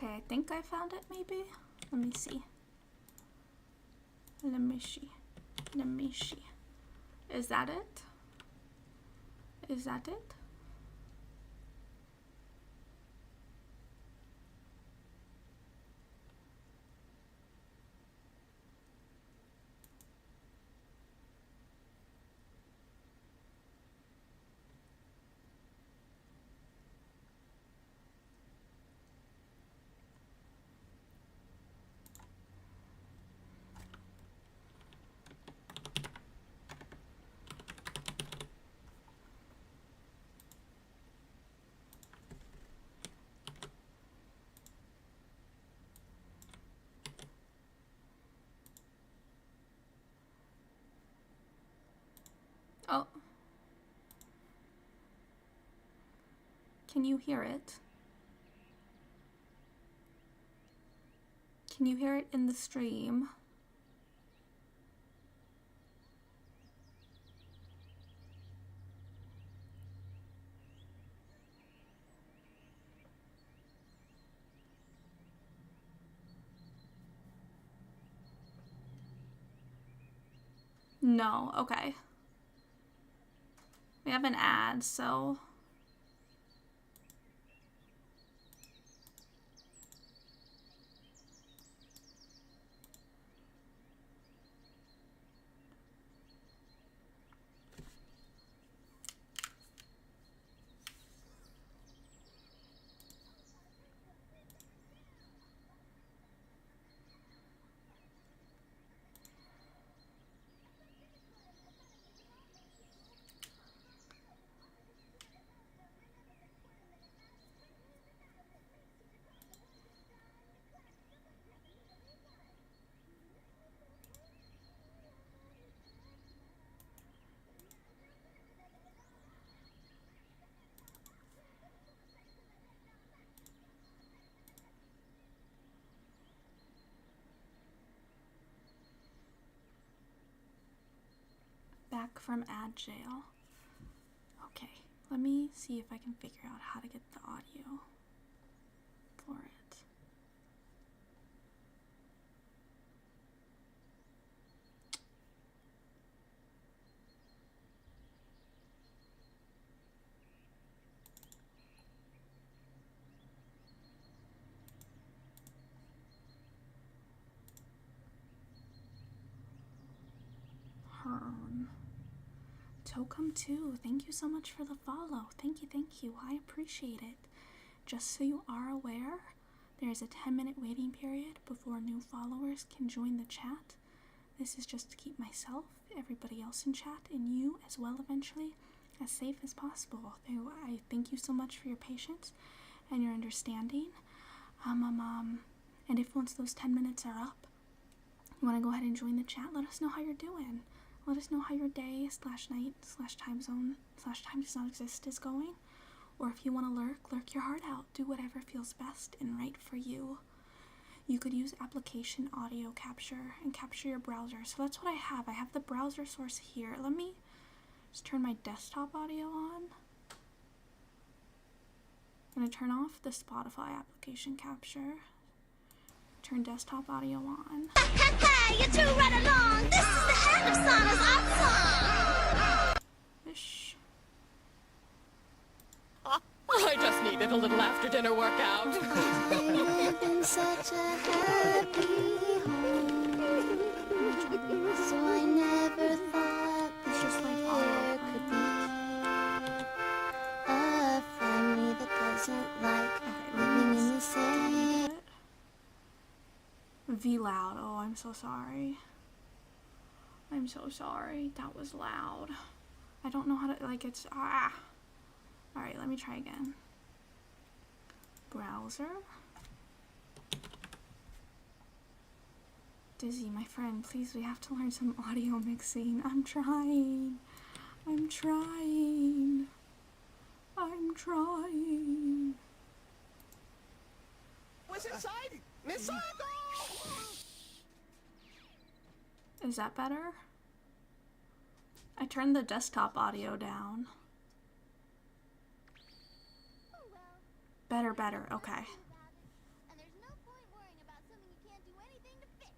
Okay, I think I found it, maybe? Let me see. Let me see. Let me see. Is that it? Is that it? Oh. Can you hear it? Can you hear it in the stream? No, okay. We have an ad, so... Back from ad jail. Okay, let me see if I can figure out how to get the audio for it. Tokum too, thank you so much for the follow. Thank you, I appreciate it. Just so you are aware, There is a 10-minute waiting period before new followers can join the chat. This is just to keep myself, everybody else in chat, and you as well eventually as safe as possible. I thank you so much for your patience and your understanding. And if once those 10 minutes are up, you want to go ahead and join the chat, let us know how you're doing. Let us know how your day / time zone / time does not exist is going. Or if you want to lurk your heart out. Do whatever feels best and right for you. You could use application audio capture and capture your browser. So that's what I have. I have the browser source here. Let me just turn my desktop audio on. I'm going to turn off the Spotify application capture. Turn desktop audio on.
You two right along. This is the end of Sauna's awesome.
Ish.
I just needed a little after dinner workout.
In such a happy home. So I never thought
It's just like
there could be a family that doesn't like living in the same.
V loud. Oh, I'm so sorry. I'm so sorry. That was loud. I don't know how to, like, it's, Alright, let me try again. Browser. Dizzy, my friend, please, we have to learn some audio mixing. I'm trying. I'm trying. I'm trying.
What's inside? Miss
Is that better? I turned the desktop audio down. Better, okay.
And there's no point worrying about something you can't do anything to fix.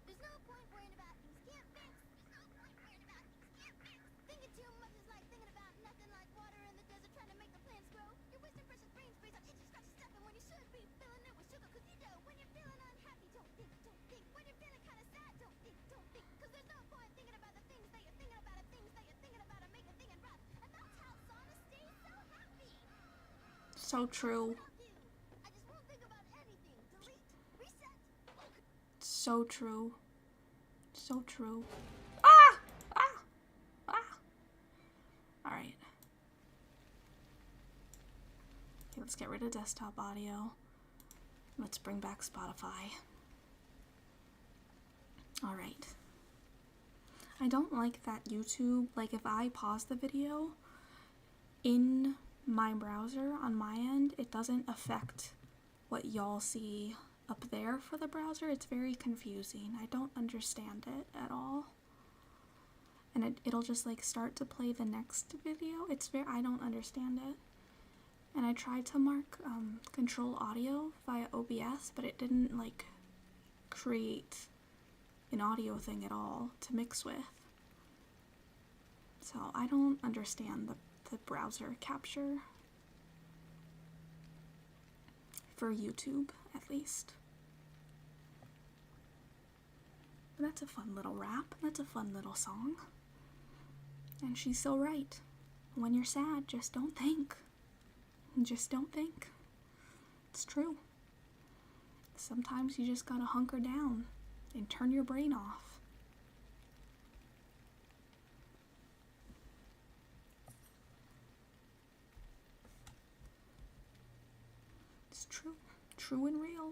There's no point worrying about things you can't fix. There's no point worrying about things you can't fix. Thinking too much is like thinking about nothing, like water in the desert trying to make the plants grow. You're wasting precious brain space on itchy, scratchy stuff, and when you should be filling it with sugar cookie dough. When you're feeling unhappy, don't think. When you're feeling kind of sad, don't think. Cause there's no point thinking about the things that you're thinking about, and things that you're thinking about, and make a thing and rot. And that's how Sauna stays so happy.
So true.
I just won't think about anything. Delete, reset.
So true. So true. Alright. Okay, let's get rid of desktop audio. Let's bring back Spotify. Alright. I don't like that YouTube, like if I pause the video in my browser on my end, it doesn't affect what y'all see up there for the browser. It's very confusing. I don't understand it at all. And it'll just like start to play the next video. I don't understand it. And I tried to mark control audio via OBS, but it didn't like create an audio thing at all to mix with. So I don't understand the browser capture for YouTube, at least. But that's a fun little rap. That's a fun little song. And she's so right. When you're sad, just don't think. Just don't think. It's true. Sometimes you just gotta hunker down and turn your brain off. It's true. True and real.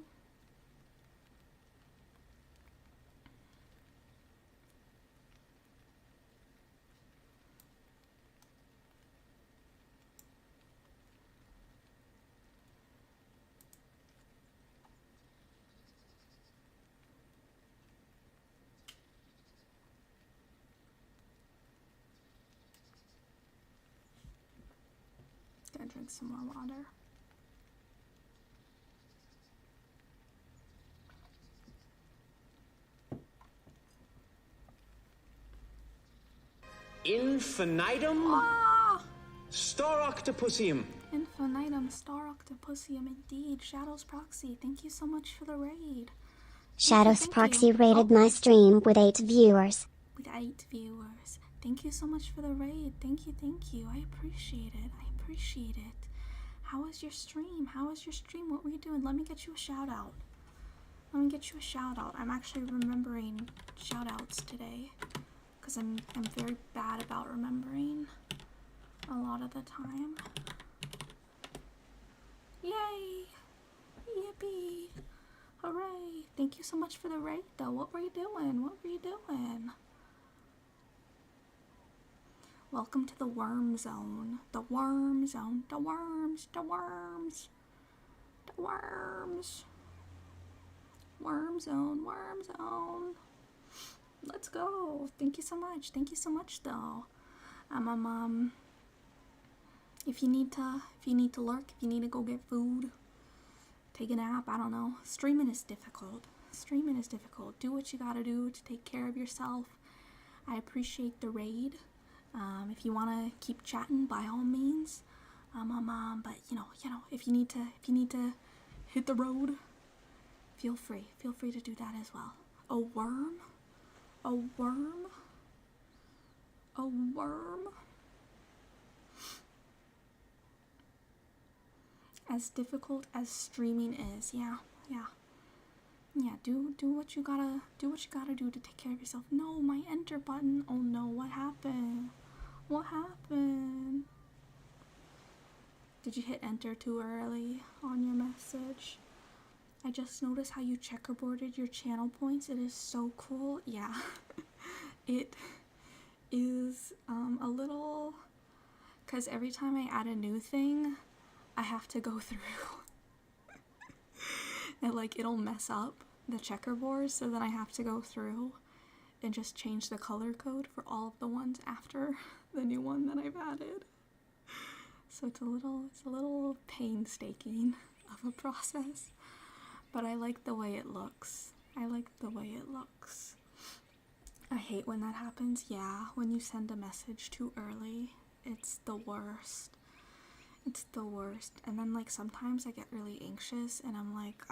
Gotta drink some more water.
Infinitum Star Octopusium.
Infinitum Star Octopusium, indeed. Shadows Proxy, thank you so much for the raid.
Shadows
Thank
Proxy
you.
rated my stream with 8 viewers.
With 8 viewers. Thank you so much for the raid. Thank you. I appreciate it. How was your stream? How was your stream? What were you doing? Let me get you a shout out. Let me get you a shout out. I'm actually remembering shout outs today because I'm very bad about remembering a lot of the time. Yay! Yippee! Hooray! Thank you so much for the raid though. What were you doing? What were you doing? Welcome to the worm zone. The worm zone. The worms. The worms. The worms. Worm zone. Worm zone. Let's go. Thank you so much. Thank you so much though. If you need to lurk, if you need to go get food, take a nap, I don't know. Streaming is difficult. Streaming is difficult. Do what you gotta do to take care of yourself. I appreciate the raid. If you wanna keep chatting, by all means. But you know, if you need to hit the road, feel free to do that as well. A worm? A worm? A worm? As difficult as streaming is, yeah. Do what you gotta do to take care of yourself. No, my enter button. Oh no, what happened? What happened? Did you hit enter too early on your message? I just noticed how you checkerboarded your channel points. It is so cool. Yeah. It is a little, because every time I add a new thing, I have to go through and like it'll mess up the checkerboard, so then I have to go through and just change the color code for all of the ones after the new one that I've added. So it's a little painstaking of a process, but I like the way it looks. I hate when that happens. Yeah, when you send a message too early, it's the worst. It's the worst. And then like sometimes I get really anxious and I'm like,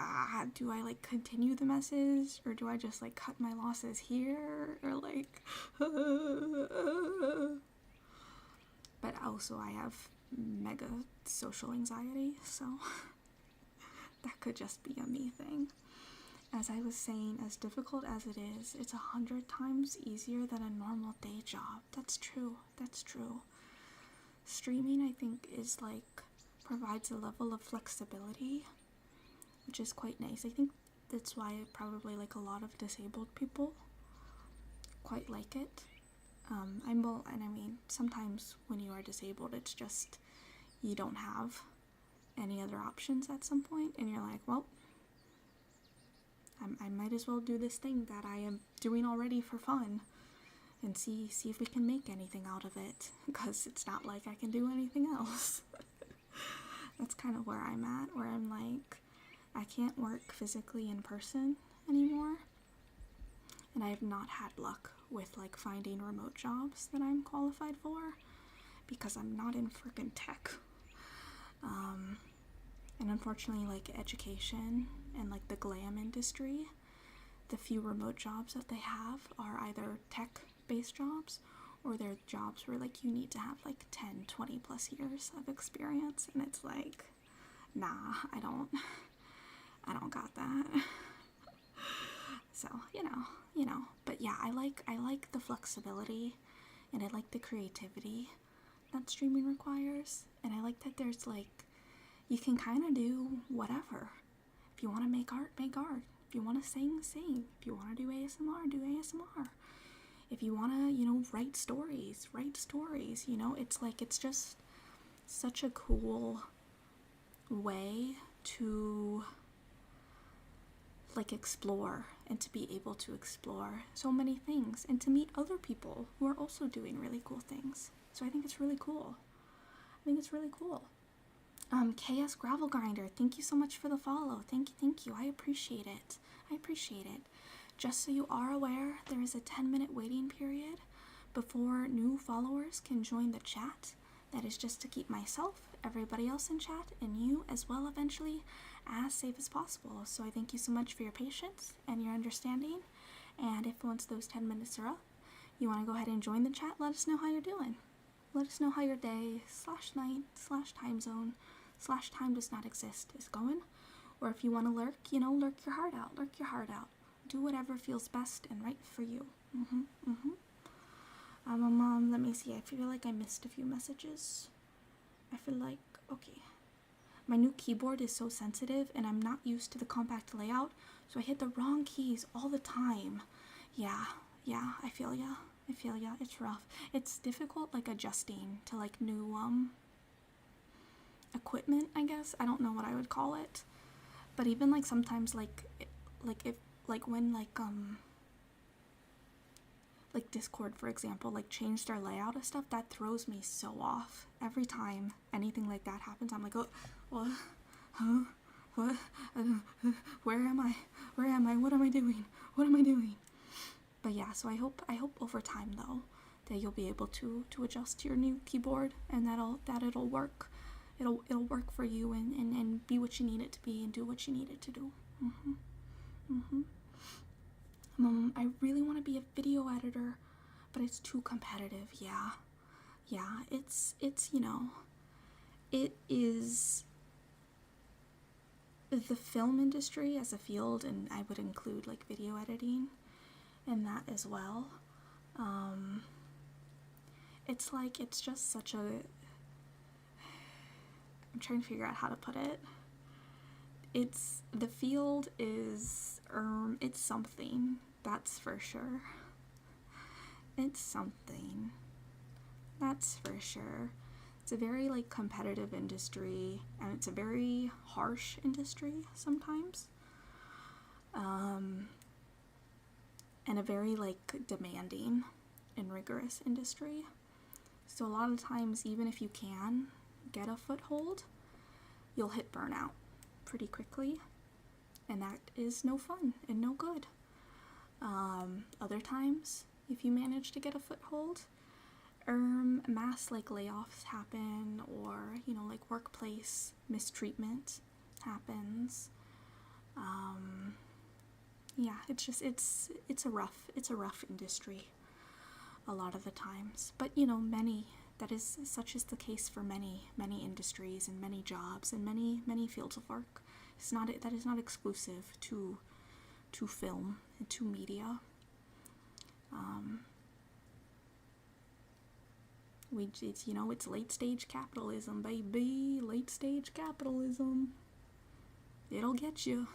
do I like continue the message or do I just like cut my losses here or like but also I have mega social anxiety, so that could just be a me thing. As I was saying, as difficult as it is, it's 100 times easier than a normal day job. That's true. Streaming, I think, is like provides a level of flexibility, which is quite nice. I think that's why probably like a lot of disabled people quite like it. And I mean, sometimes when you are disabled, it's just you don't have any other options at some point, and you're like, well, I might as well do this thing that I am doing already for fun and see if we can make anything out of it, because it's not like I can do anything else. That's kind of where I'm at, where I'm like, I can't work physically in person anymore, and I have not had luck with like finding remote jobs that I'm qualified for because I'm not in freaking tech. And unfortunately, like education and like the glam industry, the few remote jobs that they have are either tech-based jobs or they're jobs where like you need to have like 10, 20 plus years of experience, and it's like, nah, I don't got that. So, you know, but yeah, I like the flexibility and I like the creativity that streaming requires, and I like that there's like, you can kind of do whatever. If you want to make art, make art. If you want to sing, sing. If you want to do ASMR, do ASMR. If you want to, write stories, it's like, it's just such a cool way to like explore and to be able to explore so many things and to meet other people who are also doing really cool things. So I think it's really cool. KS Gravel Grinder, thank you so much for the follow. Thank you. I appreciate it. Just so you are aware, there is a 10-minute waiting period before new followers can join the chat. That is just to keep myself, everybody else in chat, and you as well eventually as safe as possible. So I thank you so much for your patience and your understanding. And if once those 10 minutes are up, you want to go ahead and join the chat, let us know how you're doing. Let us know how your day /night/time zone slash time does not exist is going. Or if you want to lurk, you know, lurk your heart out. Lurk your heart out. Do whatever feels best and right for you. Let me see. I feel like I missed a few messages. I feel like, okay. My new keyboard is so sensitive and I'm not used to the compact layout, so I hit the wrong keys all the time. Yeah, I feel ya. It's rough. It's difficult, like, adjusting to, like, new, equipment, I guess. I don't know what I would call it. But even, like, sometimes, like when, like Discord, for example, like, changed their layout of stuff, that throws me so off. Every time anything like that happens, I'm like, oh, what? Huh? What? Where am I? What am I doing? But yeah, so I hope over time, though, that you'll be able to adjust to your new keyboard, and that it'll work. It'll work for you and be what you need it to be and do what you need it to do. I really want to be a video editor, but it's too competitive. Yeah, it's you know, it is the film industry as a field, and I would include, like, video editing in that as well. It's like, it's just such a, I'm trying to figure out how to put it. It's, the field is, it's something, that's for sure. It's something, that's for sure. It's a very, like, competitive industry, and it's a very harsh industry sometimes. And a very, like, demanding and rigorous industry. So a lot of times, even if you can get a foothold, you'll hit burnout pretty quickly, and that is no fun and no good. Other times, if you manage to get a foothold, mass, like, layoffs happen, or, you know, like, workplace mistreatment happens. Yeah, it's just, it's a rough industry a lot of the times. But, you know, such is the case for many industries and many jobs and many fields of work. That is not exclusive to film and to media. It's, you know, it's late stage capitalism, baby. Late stage capitalism. It'll get you.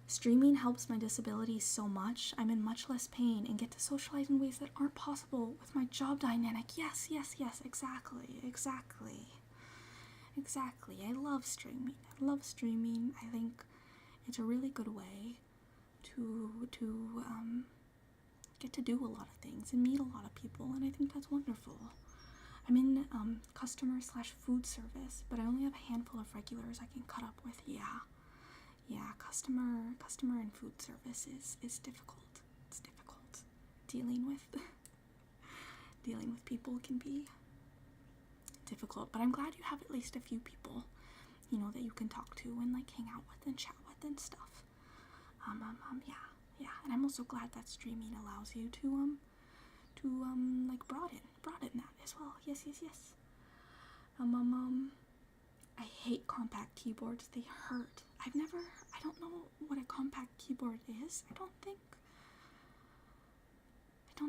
Streaming helps my disability so much. I'm in much less pain and get to socialize in ways that aren't possible with my job dynamic. Yes, exactly. I love streaming. I think it's a really good way to get to do a lot of things and meet a lot of people, and I think that's wonderful. I'm in customer/food service, but I only have a handful of regulars I can cut up with. Yeah, customer and food service is difficult. It's difficult. Dealing with people can be difficult, but I'm glad you have at least a few people, you know, that you can talk to and, like, hang out with and chat with and stuff. Yeah, and I'm also glad that streaming allows you to like, broaden that as well. Yes. I hate compact keyboards. They hurt. I don't know what a compact keyboard is. I don't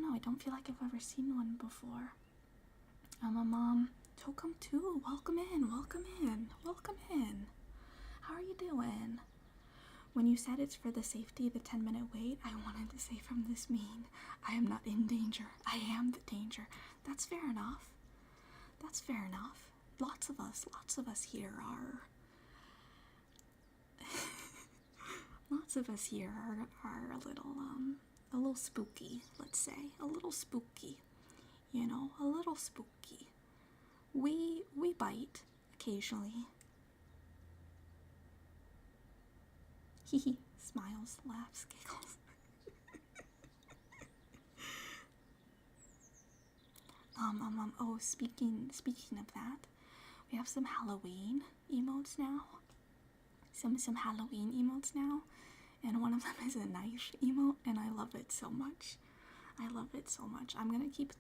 know. I don't feel like I've ever seen one before. Tokum too. Welcome in. How are you doing? When you said it's for the safety, the 10-minute wait, I wanted to say from this meme, I am not in danger. I am the danger. That's fair enough. Lots of us here are a little spooky, let's say. A little spooky. You know, a little spooky. We bite occasionally. Hee, smiles, laughs, giggles. Oh, speaking of that, we have some Halloween emotes now. Some Halloween emotes now, and one of them is a knife emote, and I love it so much. I love it so much. I'm gonna keep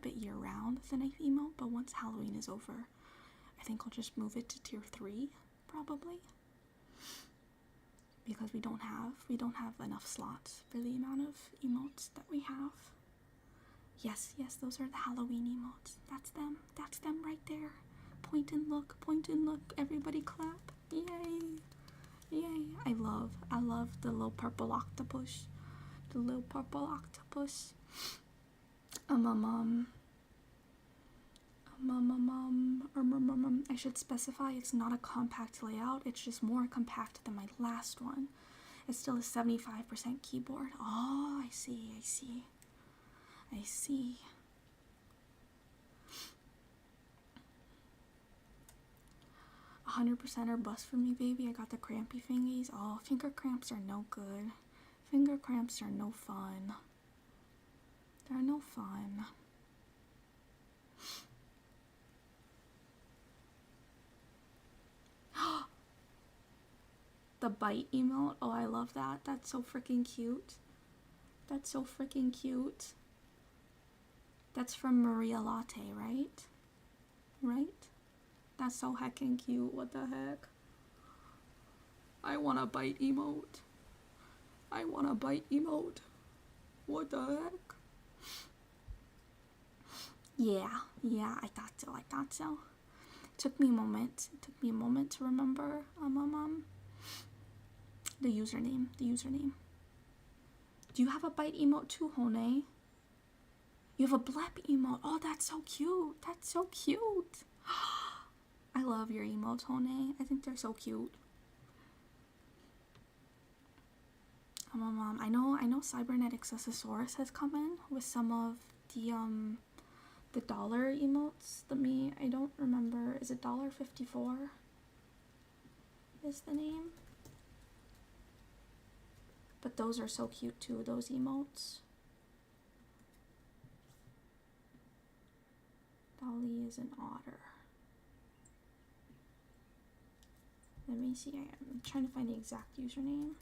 it year round, the knife emote, but once Halloween is over, I think I'll just move it to tier 3, probably. Because we don't have enough slots for the amount of emotes that we have. Yes, those are the Halloween emotes. That's them right there. Point and look, everybody clap. Yay. I love the little purple octopus. I should specify it's not a compact layout, it's just more compact than my last one. It's still a 75% keyboard. Oh, I see. 100% or bust for me, baby. I got the crampy fingies. Oh, finger cramps are no good. Finger cramps are no fun. They're no fun. The bite emote. Oh, I love that. That's so freaking cute. That's from Maria Latte, right? That's so heckin' cute. What the heck? I want a bite emote. What the heck? Yeah, I thought so. It took me a moment to remember the username. Do you have a bite emote too, Hone? You have a blep emote. Oh, that's so cute. I love your emotes, Hone. I think they're so cute. I know Cybernetics Accessoris has come in with some of the dollar emotes. I don't remember. Is it $1.54? Is the name? But those are so cute too, those emotes. Dolly is an otter. Let me see. I'm trying to find the exact username.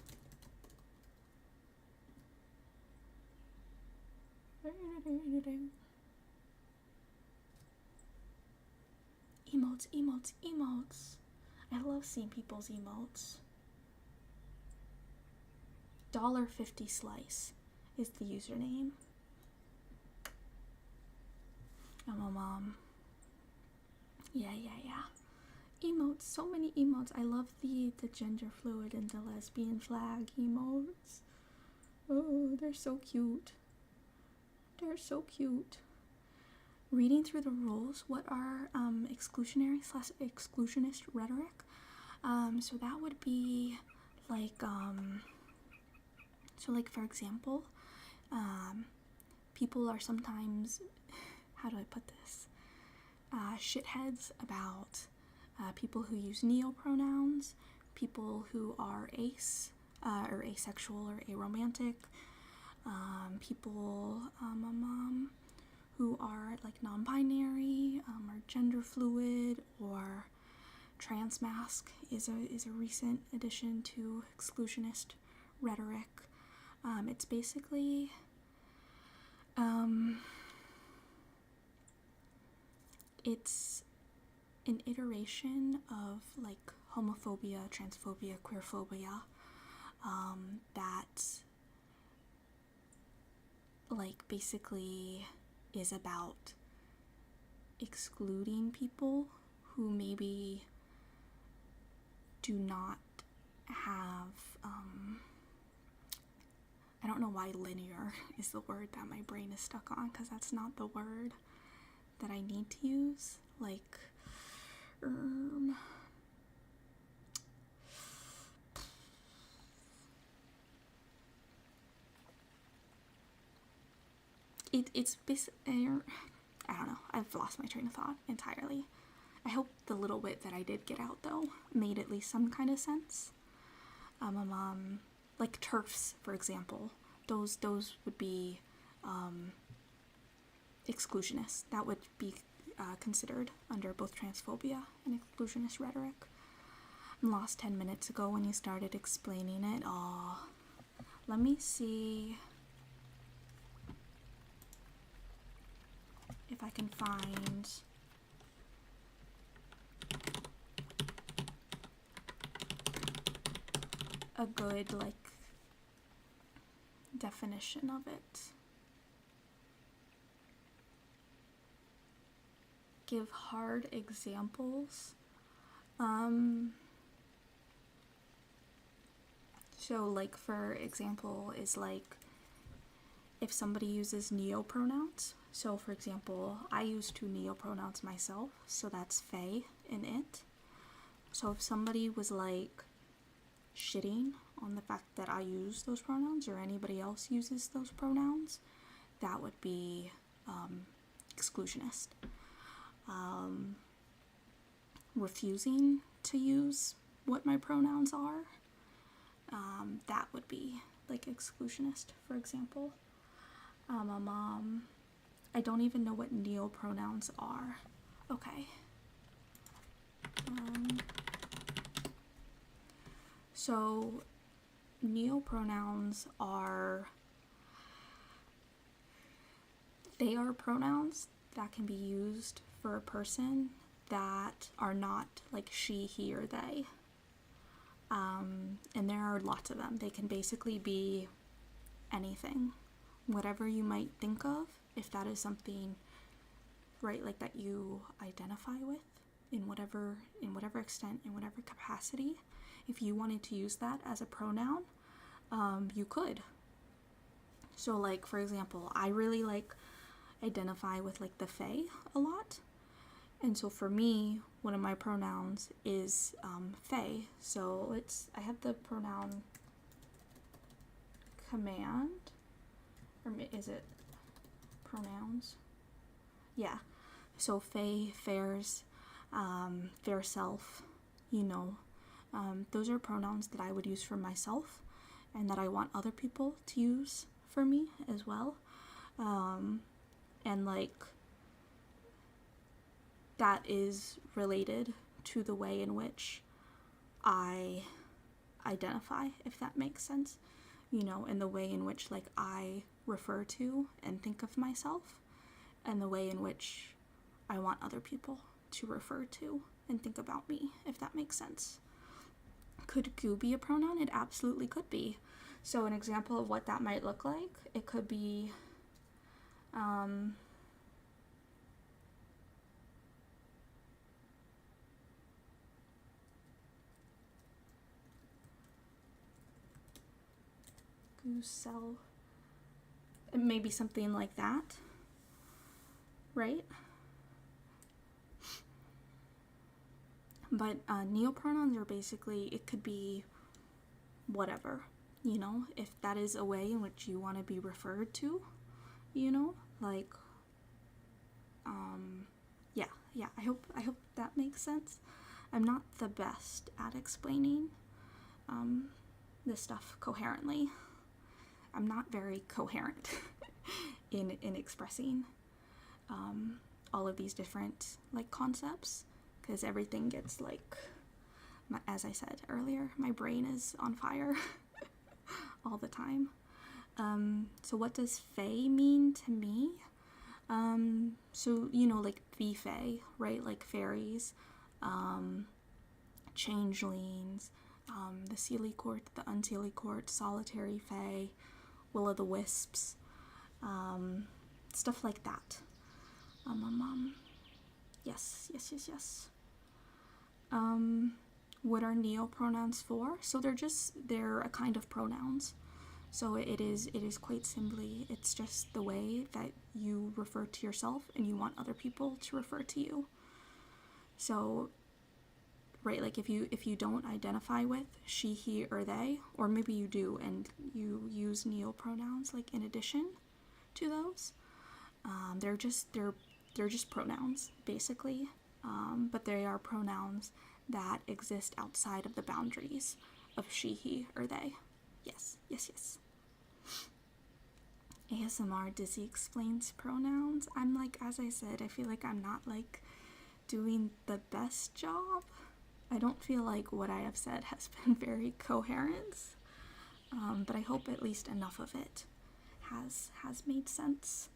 Emotes. I love seeing people's emotes. $1.50 slice is the username. Yeah. Emotes, so many emotes. I love the gender fluid and the lesbian flag emotes. Oh, they're so cute. Reading through the rules, what are exclusionist rhetoric? So that would be like, for example, people are sometimes, how do I put this? Shitheads about people who use neopronouns, people who are or asexual or aromantic, people who are like non-binary or gender fluid, or transmasc is a recent addition to exclusionist rhetoric. It's basically it's an iteration of like homophobia, transphobia, queerphobia, that like basically is about excluding people who maybe do not have I don't know why linear is the word that my brain is stuck on, because that's not the word that I need to use. Like it's basically, I don't know, I've lost my train of thought entirely. I hope the little bit that I did get out though made at least some kind of sense. Like TERFs, for example, those would be exclusionists. That would be considered under both transphobia and exclusionist rhetoric. I lost 10 minutes ago when you started explaining it. Oh, let me see. if I can find a good, like, definition of it. Give hard examples. So, like, for example, is like if somebody uses neopronouns. So, for example, I use 2 neopronouns myself, so that's they and it. So, if somebody was like shitting on the fact that I use those pronouns or anybody else uses those pronouns, that would be exclusionist. Refusing to use what my pronouns are, that would be like exclusionist, for example. I don't even know what neopronouns are. Okay. So neopronouns are, they are pronouns that can be used for a person that are not like she, he, or they. And there are lots of them. They can basically be anything, whatever you might think of, if that is something, right, like that you identify with in whatever extent, in whatever capacity. If you wanted to use that as a pronoun, you could. So, like, for example, I really like identify with like the fae a lot. And so for me, one of my pronouns is fae. So I have the pronoun command, or is it pronouns? Yeah. So fae, fairs, fair self, you know. Those are pronouns that I would use for myself and that I want other people to use for me as well. And like, that is related to the way in which I identify, if that makes sense, you know, and the way in which like I refer to and think of myself, and the way in which I want other people to refer to and think about me, if that makes sense. Could goo be a pronoun? It absolutely could be. So an example of what that might look like, it could be goosel. It may be something like that, right? But neopronouns are basically, it could be whatever, you know, if that is a way in which you want to be referred to, you know, like, yeah, I hope that makes sense. I'm not the best at explaining this stuff coherently. I'm not very coherent in expressing all of these different like concepts, because everything gets like, as I said earlier, my brain is on fire all the time. So what does fae mean to me? So, you know, like the fae, right? Like fairies, changelings, the Seelie Court, the Unseelie Court, solitary fae, will-o'-the-wisps, stuff like that. Yes. What are neopronouns for? So they're a kind of pronouns. So it is quite simply, it's just the way that you refer to yourself and you want other people to refer to you. So, right, like if you don't identify with she, he, or they, or maybe you do and you use neopronouns like in addition to those, they're just pronouns basically, but they are pronouns that exist outside of the boundaries of she, he, or they. Yes. ASMR Dizzy explains pronouns. I'm like, as I said, I feel like I'm not like doing the best job. I don't feel like what I have said has been very coherent, but I hope at least enough of it has made sense.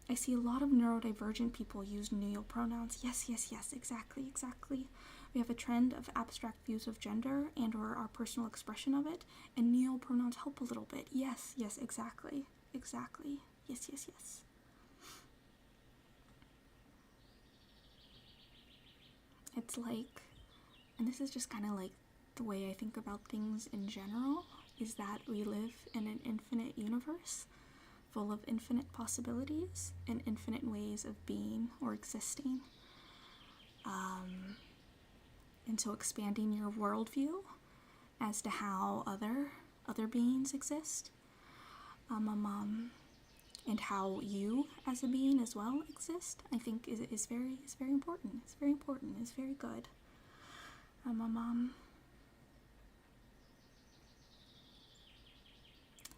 I see a lot of neurodivergent people use neopronouns. Yes, yes, yes, exactly, exactly. We have a trend of abstract views of gender and or our personal expression of it, and neopronouns help a little bit. Yes, yes, exactly, exactly. Yes, yes, yes. It's like, and this is just kind of like the way I think about things in general, is that we live in an infinite universe full of infinite possibilities and infinite ways of being or existing. And so expanding your worldview as to how other beings exist, and how you as a being as well exist, I think is very important. It's very important. It's very good.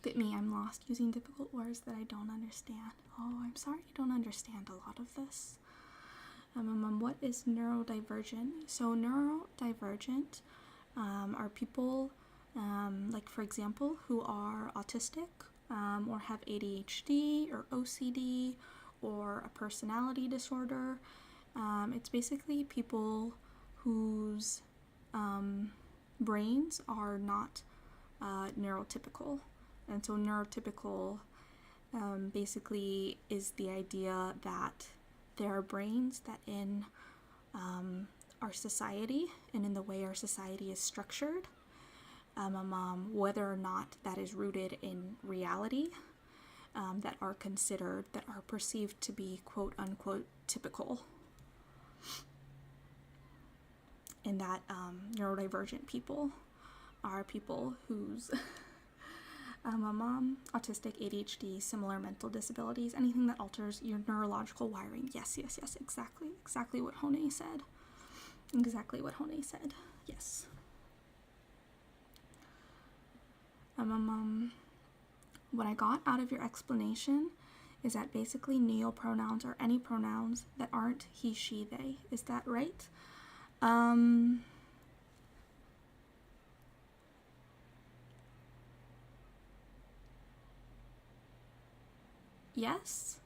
But me, I'm lost using difficult words that I don't understand. Oh, I'm sorry you don't understand a lot of this. What is neurodivergent? So neurodivergent are people, like for example, who are autistic or have ADHD or OCD or a personality disorder. It's basically people whose brains are not neurotypical. And so neurotypical basically is the idea that there are brains that in our society and in the way our society is structured, whether or not that is rooted in reality, that are perceived to be quote unquote typical. And that neurodivergent people are people whose autistic, ADHD, similar mental disabilities, anything that alters your neurological wiring. Yes, yes, yes, exactly what Hone said. Exactly what Hone said. Yes. What I got out of your explanation is that basically neopronouns are any pronouns that aren't he, she, they. Is that right? Yes,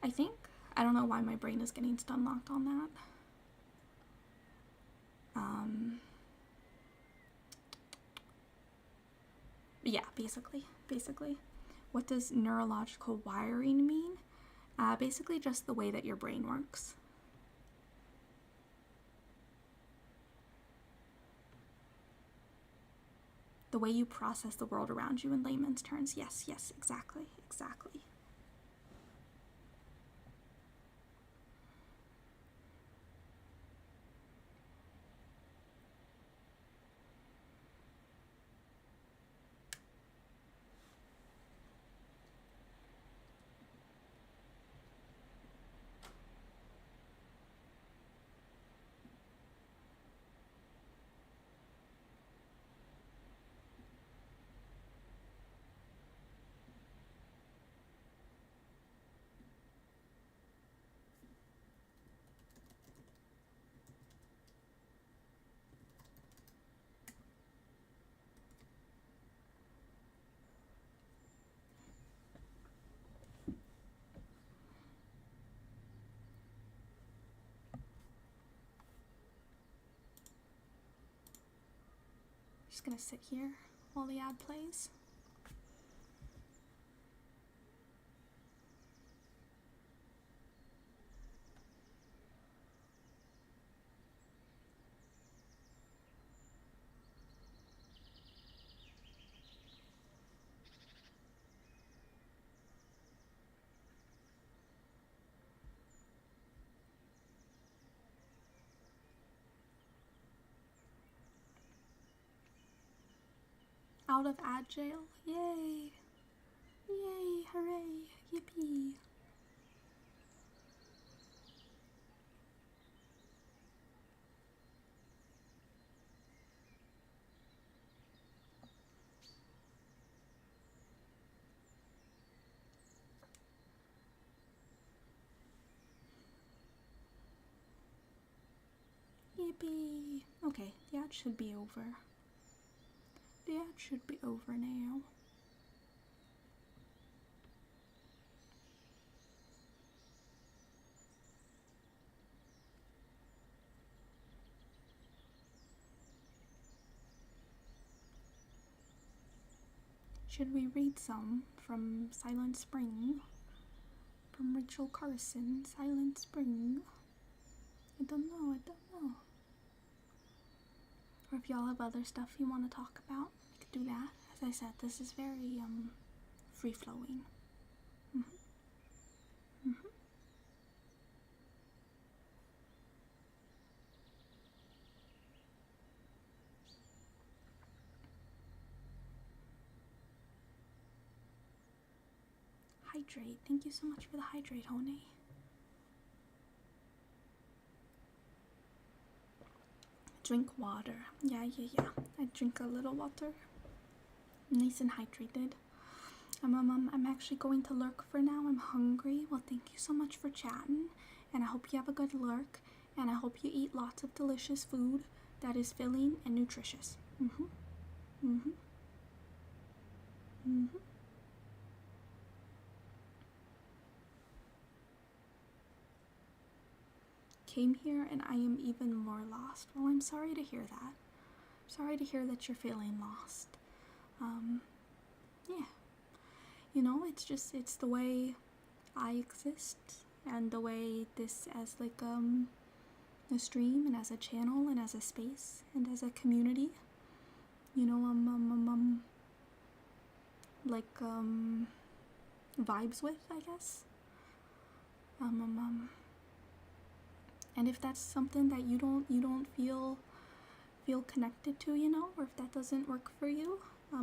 I think. I don't know why my brain is getting stun locked on that. Yeah, basically. What does neurological wiring mean? Basically just the way that your brain works. The way you process the world around you in layman's terms. Yes, yes, exactly. Just gonna sit here while the ad plays. Out of ad jail. Yay! Yay! Hooray! Yippee! Yippee! Okay, the ad should be over. The ad should be over now. Should we read some from Silent Spring? From Rachel Carson, Silent Spring. I don't know. Or if y'all have other stuff you want to talk about, we could do that. As I said, this is very free-flowing. Hydrate. Thank you so much for the hydrate, Honey. Drink water. Yeah. I drink a little water. Nice and hydrated. I'm actually going to lurk for now. I'm hungry. Well, thank you so much for chatting, and I hope you have a good lurk, and I hope you eat lots of delicious food that is filling and nutritious. Came here and I am even more lost. Well, I'm sorry to hear that. Sorry to hear that you're feeling lost. Yeah. You know, it's the way I exist, and the way this as like a stream and as a channel and as a space and as a community. You know, vibes with, I guess. And if that's something that you don't feel connected to, you know, or if that doesn't work for you, or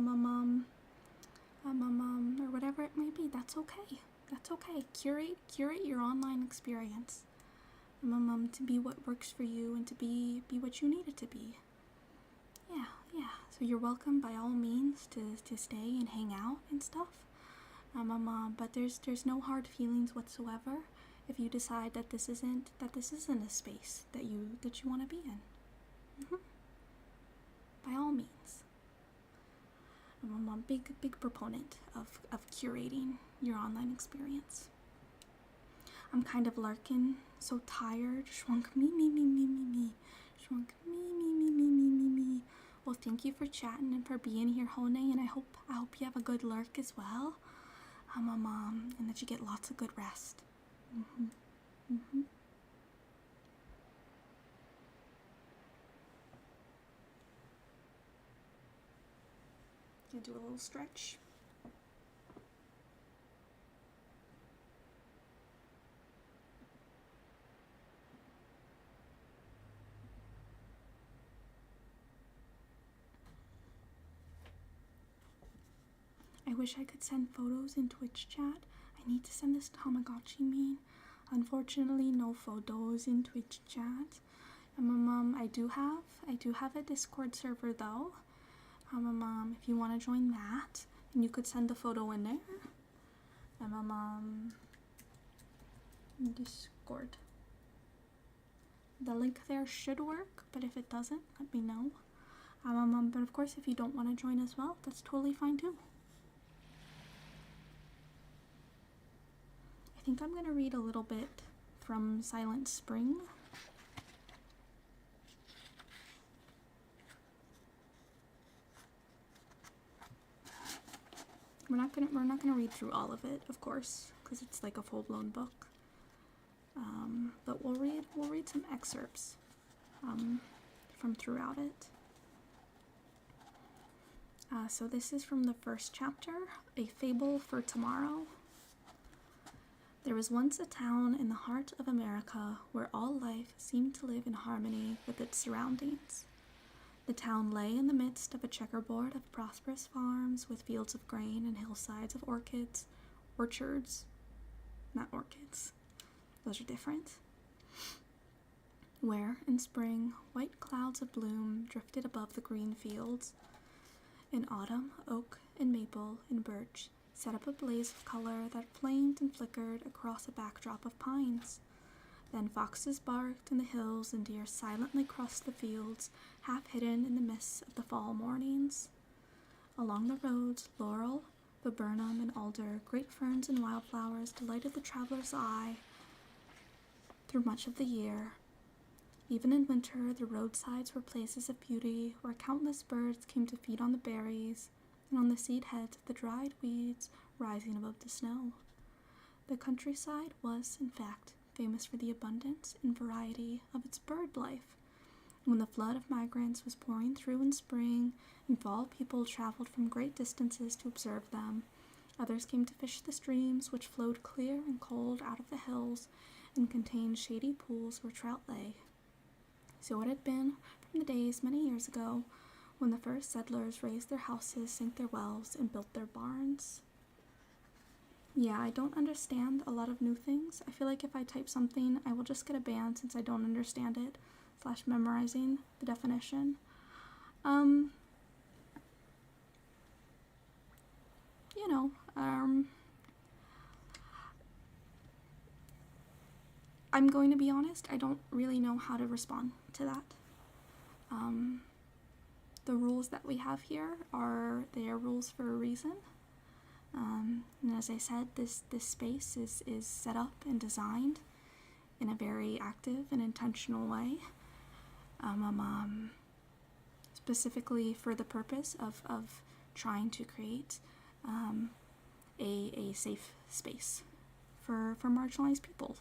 whatever it may be, that's okay. That's okay. Curate your online experience, to be what works for you and to be what you need it to be. Yeah. So you're welcome by all means to stay and hang out and stuff. But there's no hard feelings whatsoever if you decide that this isn't a space that you want to be in. By all means. I'm a big proponent of curating your online experience. I'm kind of lurking, so tired. Shrunk me. Shrunk me. Well, thank you for chatting and for being here, Hone, and I hope you have a good lurk as well. And that you get lots of good rest. Gonna do a little stretch. I wish I could send photos in Twitch chat. I need to send this Tamagotchi meme. Unfortunately, no photos in Twitch chat. I do have a Discord server though. If you want to join that, and you could send a photo in there. Discord. The link there should work, but if it doesn't, let me know. But of course, if you don't want to join as well, that's totally fine too. I think I'm going to read a little bit from Silent Spring. We're not gonna read through all of it, of course, because it's like a full-blown book. But we'll read some excerpts from throughout it. So this is from the first chapter, A Fable for Tomorrow. There was once a town in the heart of America where all life seemed to live in harmony with its surroundings. The town lay in the midst of a checkerboard of prosperous farms with fields of grain and hillsides of orchards. Not orchids. Those are different. Where, in spring, white clouds of bloom drifted above the green fields. In autumn, oak and maple and birch set up a blaze of color that flamed and flickered across a backdrop of pines. Then foxes barked in the hills and deer silently crossed the fields, half hidden in the mists of the fall mornings. Along the roads, laurel, viburnum, and alder, great ferns and wildflowers delighted the traveler's eye through much of the year. Even in winter, the roadsides were places of beauty where countless birds came to feed on the berries and on the seed heads of the dried weeds rising above the snow. The countryside was, in fact, famous for the abundance and variety of its bird life. When the flood of migrants was pouring through in spring and fall, people traveled from great distances to observe them. Others came to fish the streams which flowed clear and cold out of the hills and contained shady pools where trout lay. So it had been from the days many years ago when the first settlers raised their houses, sank their wells, and built their barns. Yeah, I don't understand a lot of new things. I feel like if I type something, I will just get a ban since I don't understand it, / memorizing the definition. You know, I'm going to be honest, I don't really know how to respond to that. The rules that we have here they are rules for a reason. And as I said, this space is set up and designed in a very active and intentional way, specifically for the purpose of trying to create a safe space for marginalized people.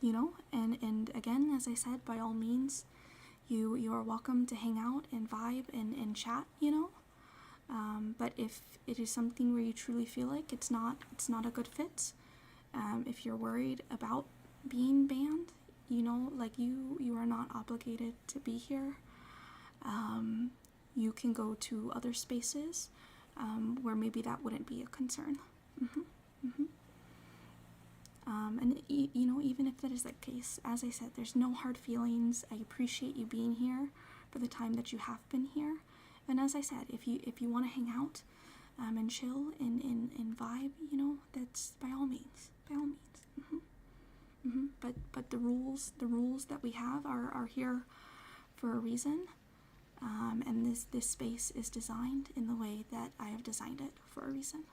You know, and again, as I said, by all means, you are welcome to hang out and vibe and chat, you know. But if it is something where you truly feel like it's not a good fit, if you're worried about being banned, you know, like you are not obligated to be here. You can go to other spaces where maybe that wouldn't be a concern. And you know, even if that is the case, as I said, there's no hard feelings. I appreciate you being here for the time that you have been here. And as I said, if you want to hang out and chill and vibe, you know, that's by all means. But the rules that we have are here for a reason. And this space is designed in the way that I have designed it for a reason.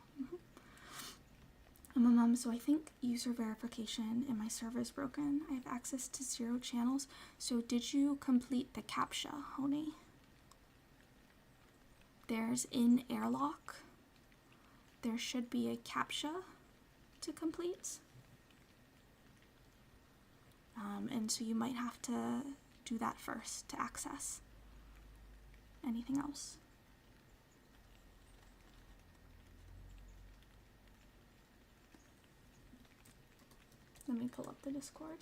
So I think user verification in my server is broken. I have access to 0 channels. So did you complete the CAPTCHA, Honey? There's in airlock. There should be a CAPTCHA to complete. And so you might have to do that first to access. Anything else? Let me pull up the Discord.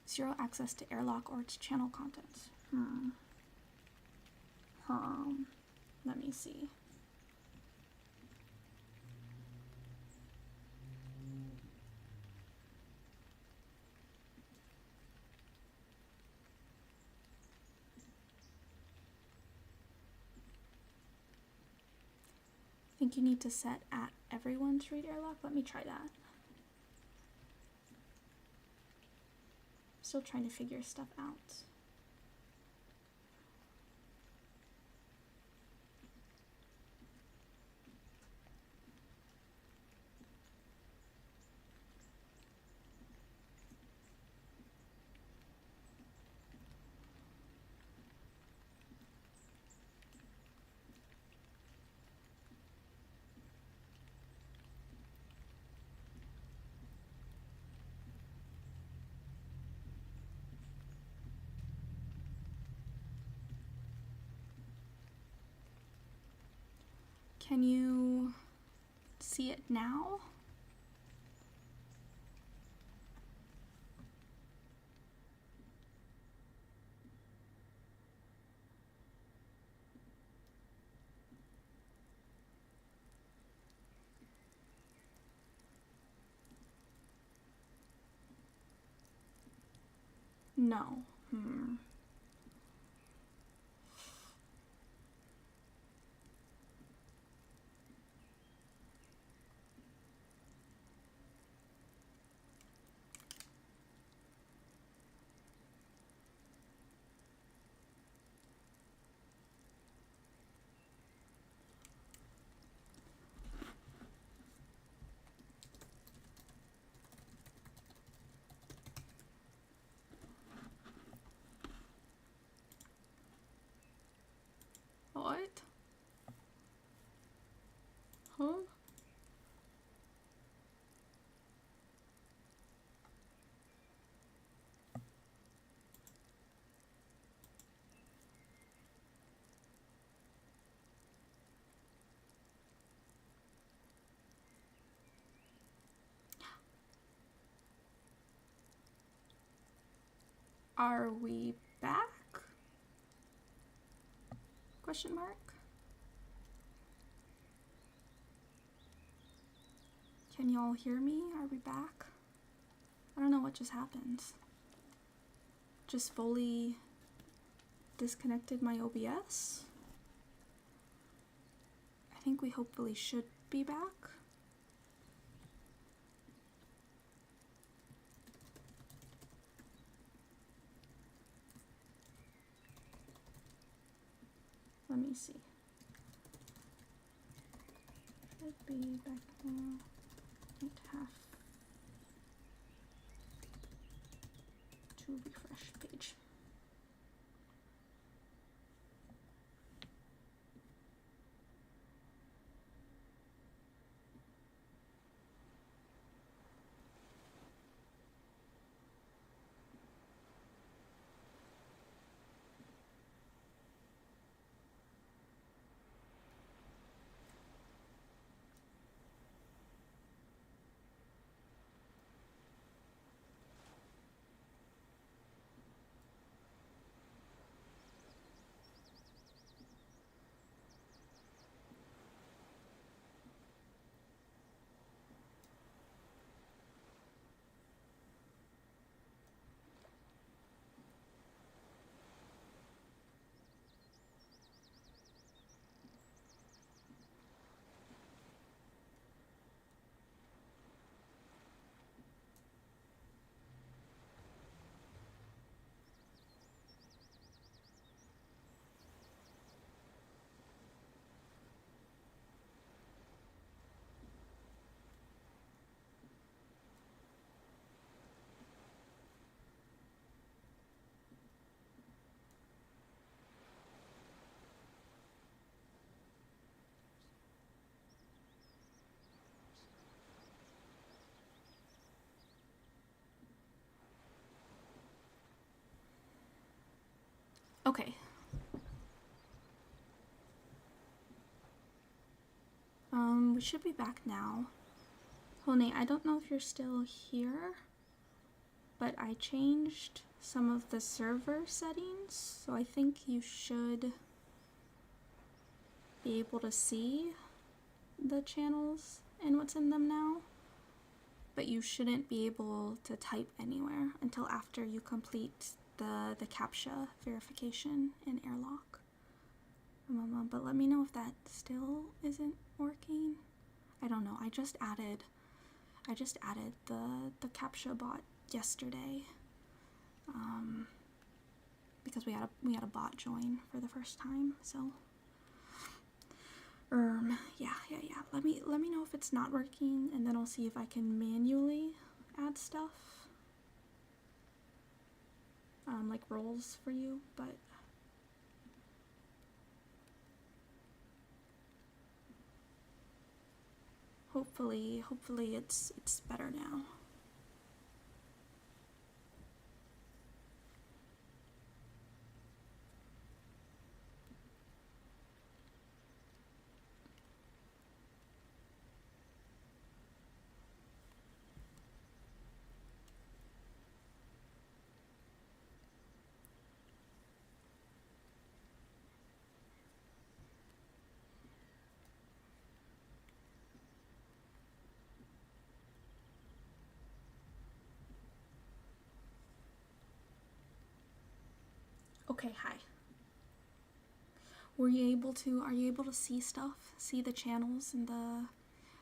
0 access to airlock or its channel contents. Let me see. I think you need to set at everyone to read airlock. Let me try that. Still trying to figure stuff out. Can you see it now? No. Are we back? Question mark? Can y'all hear me? Are we back? I don't know what just happened. Just fully disconnected my OBS. I think we hopefully should be back. Let me see. Should be back now. Might have to refresh page. Okay. We should be back now. Honey, I don't know if you're still here, but I changed some of the server settings, so I think you should be able to see the channels and what's in them now, but you shouldn't be able to type anywhere until after you complete the CAPTCHA verification in Airlock. But let me know if that still isn't working. I don't know. I just added the CAPTCHA bot yesterday, because we had a bot join for the first time. So yeah. Let me know if it's not working, and then I'll see if I can manually add stuff, like roles for you, but hopefully it's better now. Okay, hi. Are you able to see stuff? See the channels and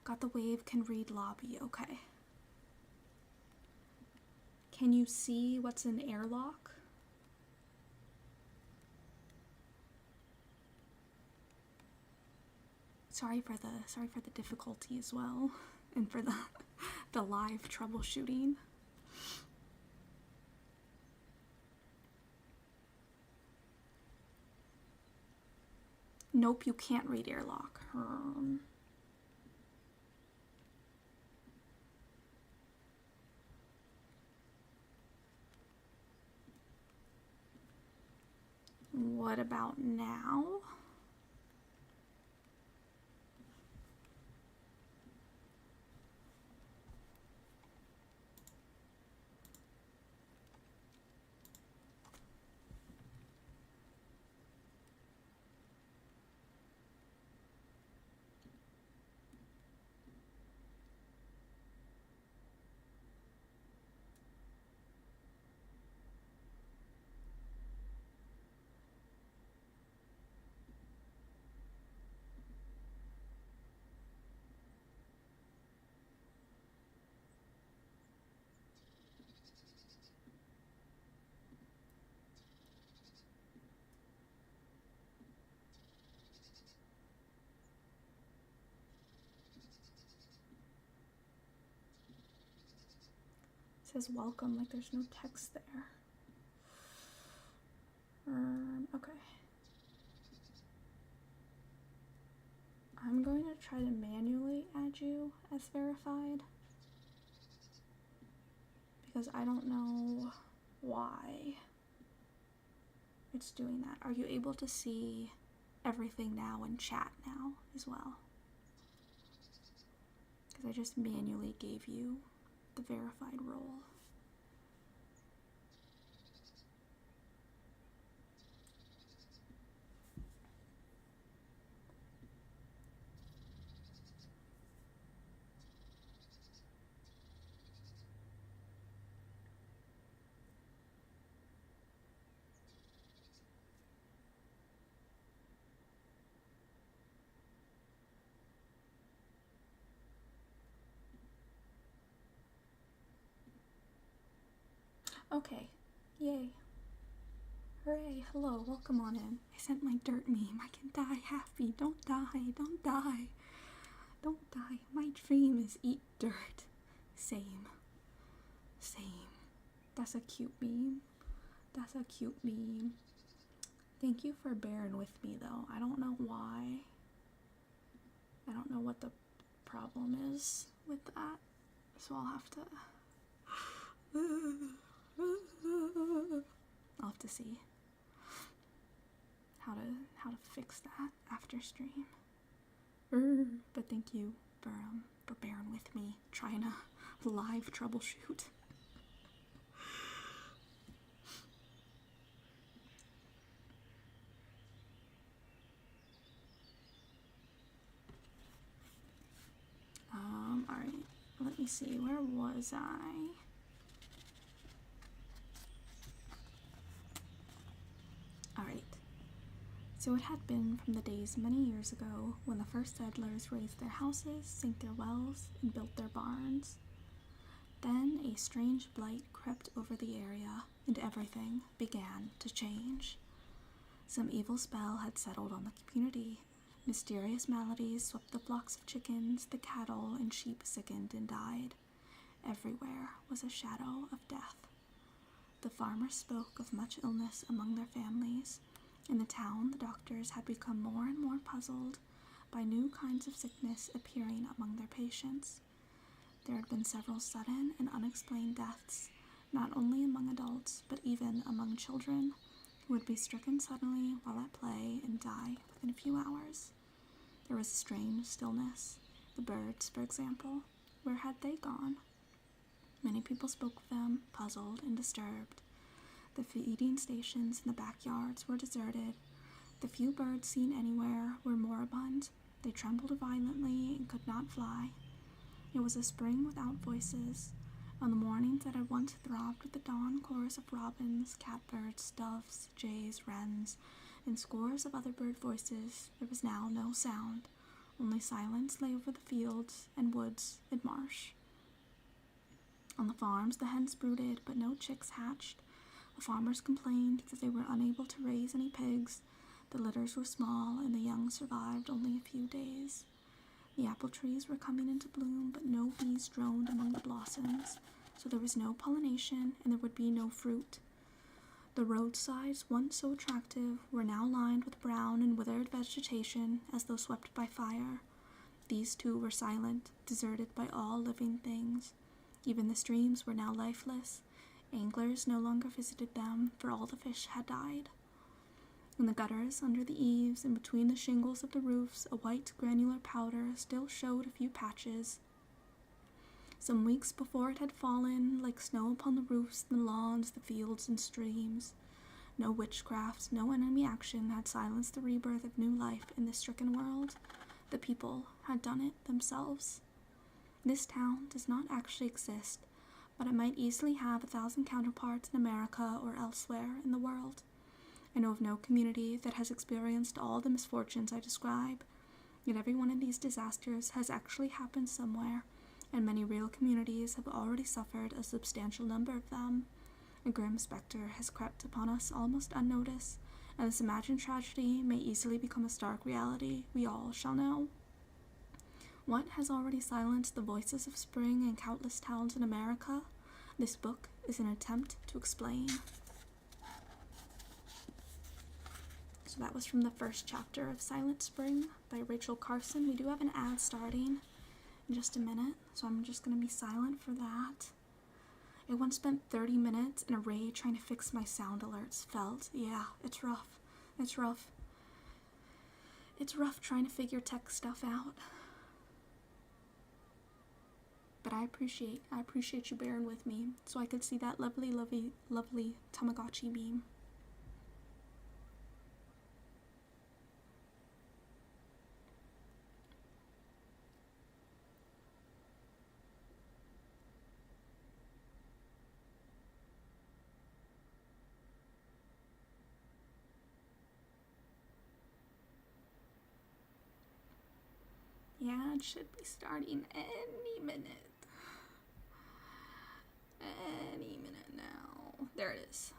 got the wave, can read lobby, okay. Can you see what's in Airlock? Sorry for the difficulty as well, and for the live troubleshooting. Nope, you can't read Airlock. What about now? says welcome, like there's no text there. Okay. I'm going to try to manually add you as verified because I don't know why it's doing that. Are you able to see everything now in chat now as well? Because I just manually gave you the verified role. Okay, yay. Hooray, hello, welcome on in. I sent my dirt meme. I can die happy. Don't die, don't die. Don't die. My dream is eat dirt. Same. That's a cute meme. That's a cute meme. Thank you for bearing with me though. I don't know why. I don't know what the problem is with that. So I'll have to see how to fix that after stream. But thank you for bearing with me trying to live troubleshoot. Alright, let me see, where was I? Alright, so it had been from the days many years ago when the first settlers raised their houses, sank their wells, and built their barns. Then a strange blight crept over the area, and everything began to change. Some evil spell had settled on the community. Mysterious maladies swept the flocks of chickens, the cattle and sheep sickened and died. Everywhere was a shadow of death. The farmers spoke of much illness among their families. In the town, the doctors had become more and more puzzled by new kinds of sickness appearing among their patients. There had been several sudden and unexplained deaths, not only among adults, but even among children, who would be stricken suddenly while at play and die within a few hours. There was a strange stillness. The birds, for example, where had they gone? Many people spoke of them, puzzled and disturbed. The feeding stations in the backyards were deserted. The few birds seen anywhere were moribund. They trembled violently and could not fly. It was a spring without voices. On the mornings that had once throbbed with the dawn chorus of robins, catbirds, doves, jays, wrens, and scores of other bird voices, there was now no sound. Only silence lay over the fields and woods and marsh. On the farms the hens brooded, but no chicks hatched. The farmers complained because they were unable to raise any pigs. The litters were small, and the young survived only a few days. The apple trees were coming into bloom, but no bees droned among the blossoms, so there was no pollination, and there would be no fruit. The roadsides, once so attractive, were now lined with brown and withered vegetation, as though swept by fire. These too were silent, deserted by all living things. Even the streams were now lifeless. Anglers no longer visited them, for all the fish had died. In the gutters, under the eaves, and between the shingles of the roofs, a white granular powder still showed a few patches. Some weeks before it had fallen, like snow upon the roofs, the lawns, the fields, and streams. No witchcraft, no enemy action had silenced the rebirth of new life in this stricken world. The people had done it themselves. This town does not actually exist, but it might easily have 1,000 counterparts in America or elsewhere in the world. I know of no community that has experienced all the misfortunes I describe, yet every one of these disasters has actually happened somewhere, and many real communities have already suffered a substantial number of them. A grim specter has crept upon us almost unnoticed, and this imagined tragedy may easily become a stark reality we all shall know. What has already silenced the voices of spring in countless towns in America? This book is an attempt to explain. So that was from the first chapter of Silent Spring by Rachel Carson. We do have an ad starting in just a minute, so I'm just going to be silent for that. I once spent 30 minutes in a raid trying to fix my sound alerts. Yeah, it's rough. It's rough. It's rough trying to figure tech stuff out. But I appreciate you bearing with me so I could see that lovely, lovely, lovely Tamagotchi meme. Yeah, it should be starting any minute. Any minute now. There it is.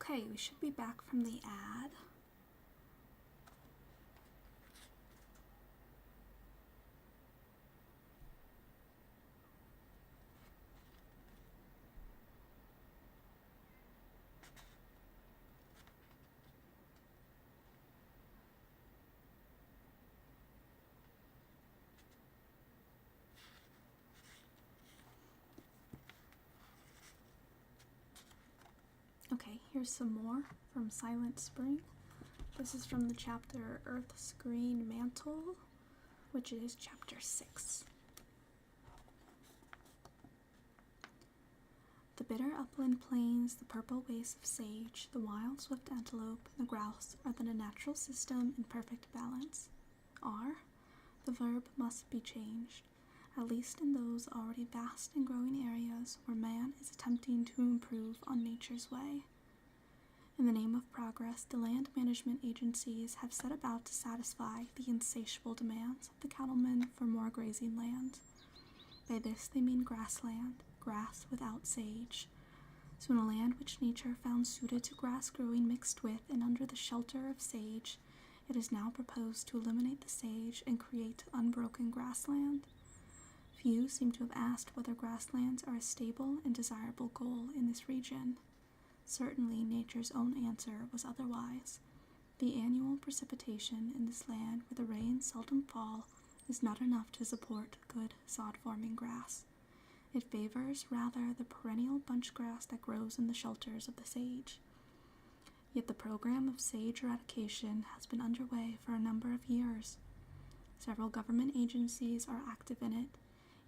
Okay, we should be back from the ad. Okay, here's some more from Silent Spring. This is from the chapter Earth's Green Mantle, which is chapter 6. The bitter upland plains, the purple wastes of sage, the wild swift antelope, and the grouse are than a natural system in perfect balance. The verb must be changed, at least in those already vast and growing areas where man is attempting to improve on nature's way. In the name of progress, the land management agencies have set about to satisfy the insatiable demands of the cattlemen for more grazing land. By this they mean grassland, grass without sage. So in a land which nature found suited to grass growing mixed with and under the shelter of sage, it is now proposed to eliminate the sage and create unbroken grassland. Few seem to have asked whether grasslands are a stable and desirable goal in this region. Certainly nature's own answer was otherwise. The annual precipitation in this land where the rains seldom fall is not enough to support good sod-forming grass. It favors rather the perennial bunch grass that grows in the shelters of the sage. Yet the program of sage eradication has been underway for a number of years. Several government agencies are active in it.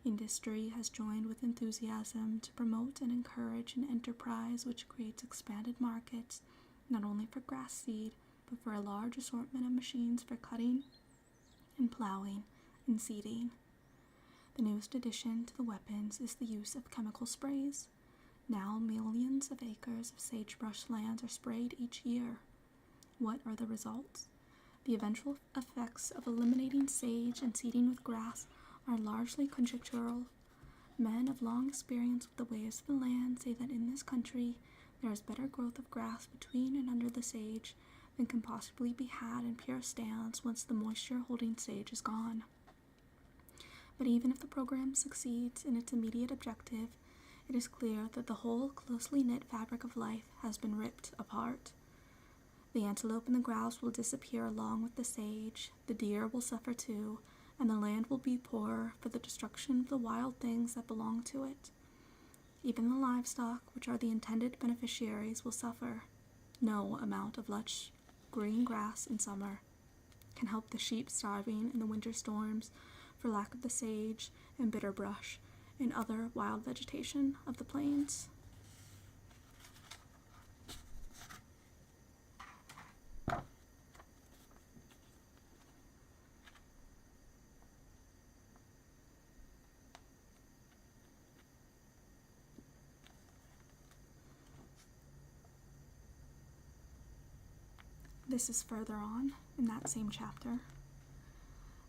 Industry has joined with enthusiasm to promote and encourage an enterprise which creates expanded markets, not only for grass seed, but for a large assortment of machines for cutting and plowing and seeding. The newest addition to the weapons is the use of chemical sprays. Now millions of acres of sagebrush lands are sprayed each year. What are the results? The eventual effects of eliminating sage and seeding with grass are largely conjectural. Men of long experience with the ways of the land say that in this country there is better growth of grass between and under the sage than can possibly be had in pure stands once the moisture-holding sage is gone. But even if the program succeeds in its immediate objective, it is clear that the whole closely knit fabric of life has been ripped apart. The antelope and the grouse will disappear along with the sage, the deer will suffer too, and the land will be poorer for the destruction of the wild things that belong to it. Even the livestock, which are the intended beneficiaries, will suffer. No amount of lush green grass in summer can help the sheep starving in the winter storms for lack of the sage and bitter brush and other wild vegetation of the plains. This is further on in that same chapter.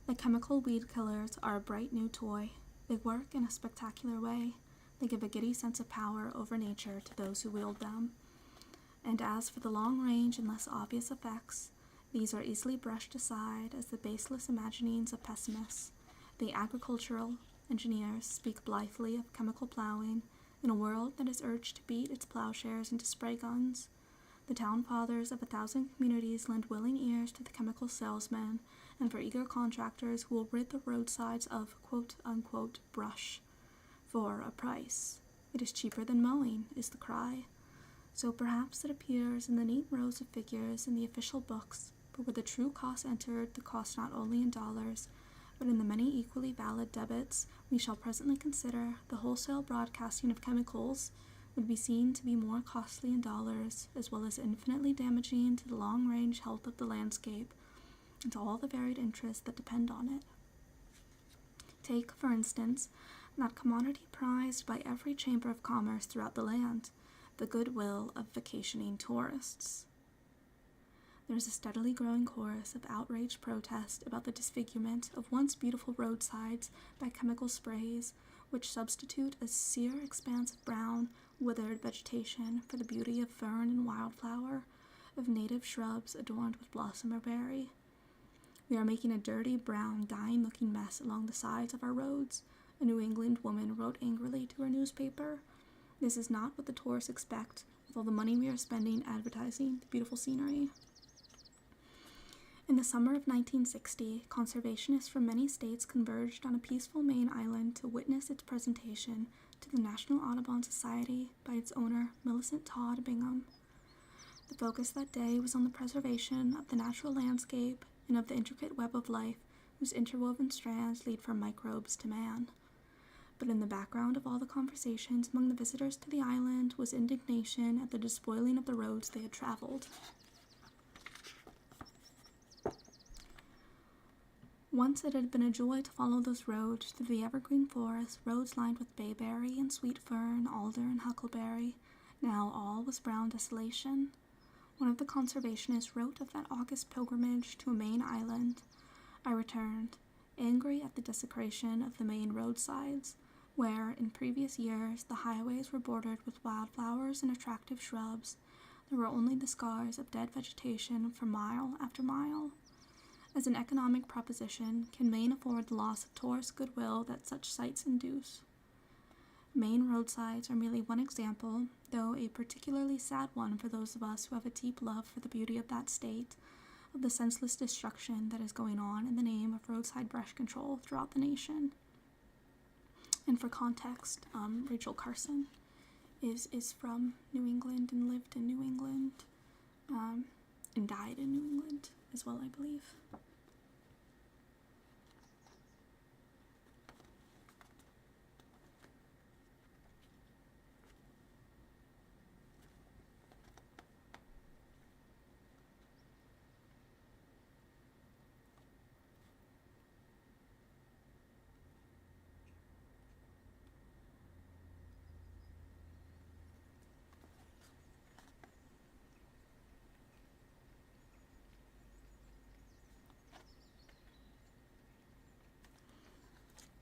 The chemical weed killers are a bright new toy. They work in a spectacular way. They give a giddy sense of power over nature to those who wield them. And as for the long range and less obvious effects, these are easily brushed aside as the baseless imaginings of pessimists. The agricultural engineers speak blithely of chemical plowing in a world that is urged to beat its plowshares into spray guns. The town fathers of 1,000 communities lend willing ears to the chemical salesmen and for eager contractors who will rid the roadsides of quote-unquote brush for a price. It is cheaper than mowing, is the cry. So perhaps it appears in the neat rows of figures in the official books, but were the true cost entered, the cost not only in dollars, but in the many equally valid debits we shall presently consider, the wholesale broadcasting of chemicals would be seen to be more costly in dollars, as well as infinitely damaging to the long-range health of the landscape and to all the varied interests that depend on it. Take, for instance, that commodity prized by every chamber of commerce throughout the land, the goodwill of vacationing tourists. There is a steadily growing chorus of outraged protest about the disfigurement of once beautiful roadsides by chemical sprays, which substitute a sere expanse of brown, withered vegetation for the beauty of fern and wildflower, of native shrubs adorned with blossom or berry. We are making a dirty, brown, dying-looking mess along the sides of our roads, a New England woman wrote angrily to her newspaper. This is not what the tourists expect, with all the money we are spending advertising the beautiful scenery. In the summer of 1960, conservationists from many states converged on a peaceful Maine island to witness its presentation to the National Audubon Society by its owner, Millicent Todd Bingham. The focus that day was on the preservation of the natural landscape and of the intricate web of life whose interwoven strands lead from microbes to man. But in the background of all the conversations among the visitors to the island was indignation at the despoiling of the roads they had traveled. Once it had been a joy to follow those roads through the evergreen forest, roads lined with bayberry and sweet fern, alder and huckleberry. Now all was brown desolation. One of the conservationists wrote of that August pilgrimage to a Maine island. I returned, angry at the desecration of the Maine roadsides, where, in previous years, the highways were bordered with wildflowers and attractive shrubs. There were only the scars of dead vegetation for mile after mile. As an economic proposition, can Maine afford the loss of tourist goodwill that such sights induce? Maine roadsides are merely one example, though a particularly sad one for those of us who have a deep love for the beauty of that state, of the senseless destruction that is going on in the name of roadside brush control throughout the nation. And for context, Rachel Carson is from New England and lived in New England, and died in New England as well, I believe.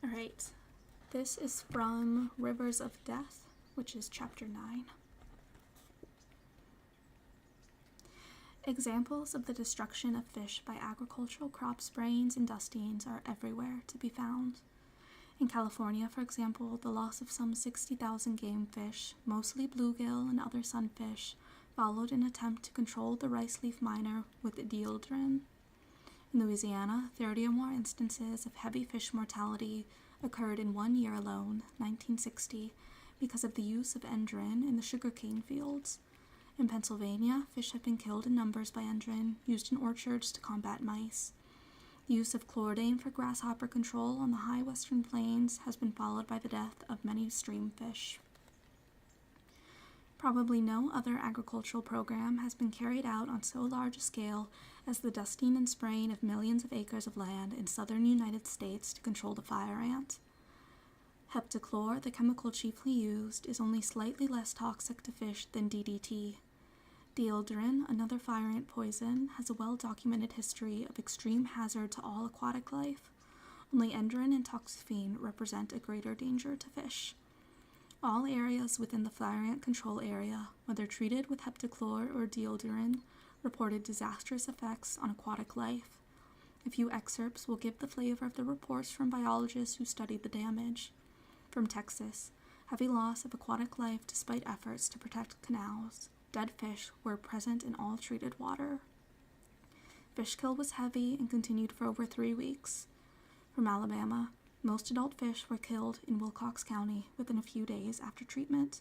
Alright, This is from Rivers of Death, which is chapter 9. Examples of the destruction of fish by agricultural crop sprayings and dustings are everywhere to be found. In California, for example, the loss of some 60,000 game fish, mostly bluegill and other sunfish, followed an attempt to control the rice leaf miner with dieldrin. In Louisiana, 30 or more instances of heavy fish mortality occurred in 1 year alone, 1960, because of the use of endrin in the sugarcane fields. In Pennsylvania, fish have been killed in numbers by endrin, used in orchards to combat mice. The use of chlordane for grasshopper control on the high western plains has been followed by the death of many stream fish. Probably no other agricultural program has been carried out on so large a scale as the dusting and spraying of millions of acres of land in southern United States to control the fire ant. Heptachlor, the chemical chiefly used, is only slightly less toxic to fish than DDT. Dieldrin, another fire ant poison, has a well-documented history of extreme hazard to all aquatic life. Only endrin and toxaphene represent a greater danger to fish. All areas within the fire ant control area, whether treated with heptachlor or dieldrin, reported disastrous effects on aquatic life. A few excerpts will give the flavor of the reports from biologists who studied the damage. From Texas, heavy loss of aquatic life despite efforts to protect canals. Dead fish were present in all treated water. Fish kill was heavy and continued for over 3 weeks. From Alabama, most adult fish were killed in Wilcox County within a few days after treatment.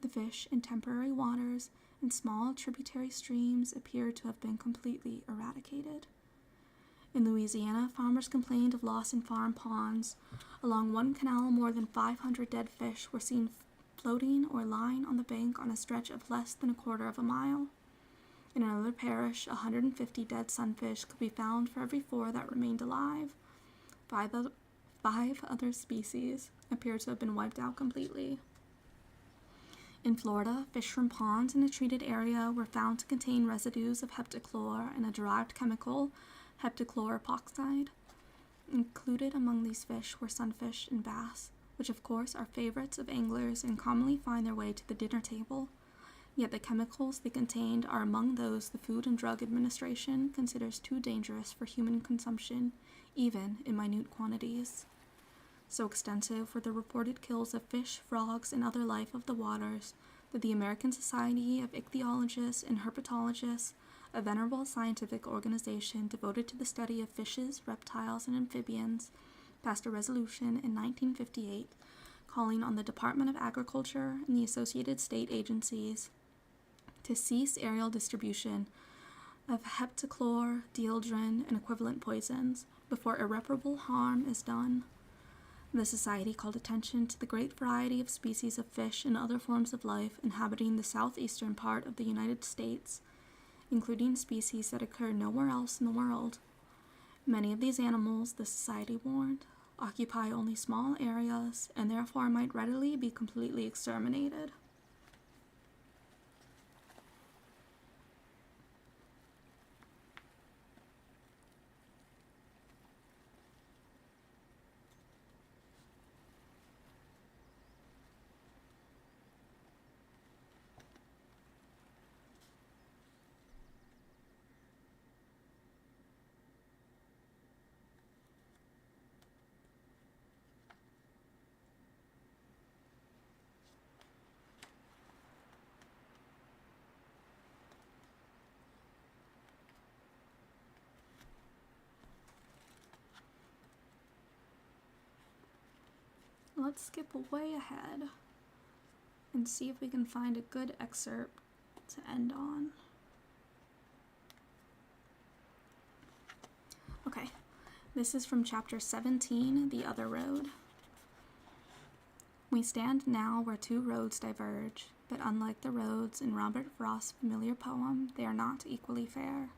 The fish in temporary waters and small tributary streams appeared to have been completely eradicated. In Louisiana, farmers complained of loss in farm ponds. Along one canal, more than 500 dead fish were seen floating or lying on the bank on a stretch of less than a quarter of a mile. In another parish, 150 dead sunfish could be found for every 4 that remained alive. Five other species appear to have been wiped out completely. In Florida, fish from ponds in a treated area were found to contain residues of heptachlor and a derived chemical, heptachlor epoxide. Included among these fish were sunfish and bass, which of course are favorites of anglers and commonly find their way to the dinner table. Yet the chemicals they contained are among those the Food and Drug Administration considers too dangerous for human consumption, even in minute quantities. So extensive were the reported kills of fish, frogs, and other life of the waters that the American Society of Ichthyologists and Herpetologists, a venerable scientific organization devoted to the study of fishes, reptiles, and amphibians, passed a resolution in 1958 calling on the Department of Agriculture and the associated state agencies to cease aerial distribution of heptachlor, dieldrin, and equivalent poisons before irreparable harm is done. The Society called attention to the great variety of species of fish and other forms of life inhabiting the southeastern part of the United States, including species that occur nowhere else in the world. Many of these animals, the Society warned, occupy only small areas and therefore might readily be completely exterminated. Let's skip way ahead and see if we can find a good excerpt to end on. Okay, this is from chapter 17, The Other Road. We stand now where 2 roads diverge, but unlike the roads in Robert Frost's familiar poem, they are not equally fair.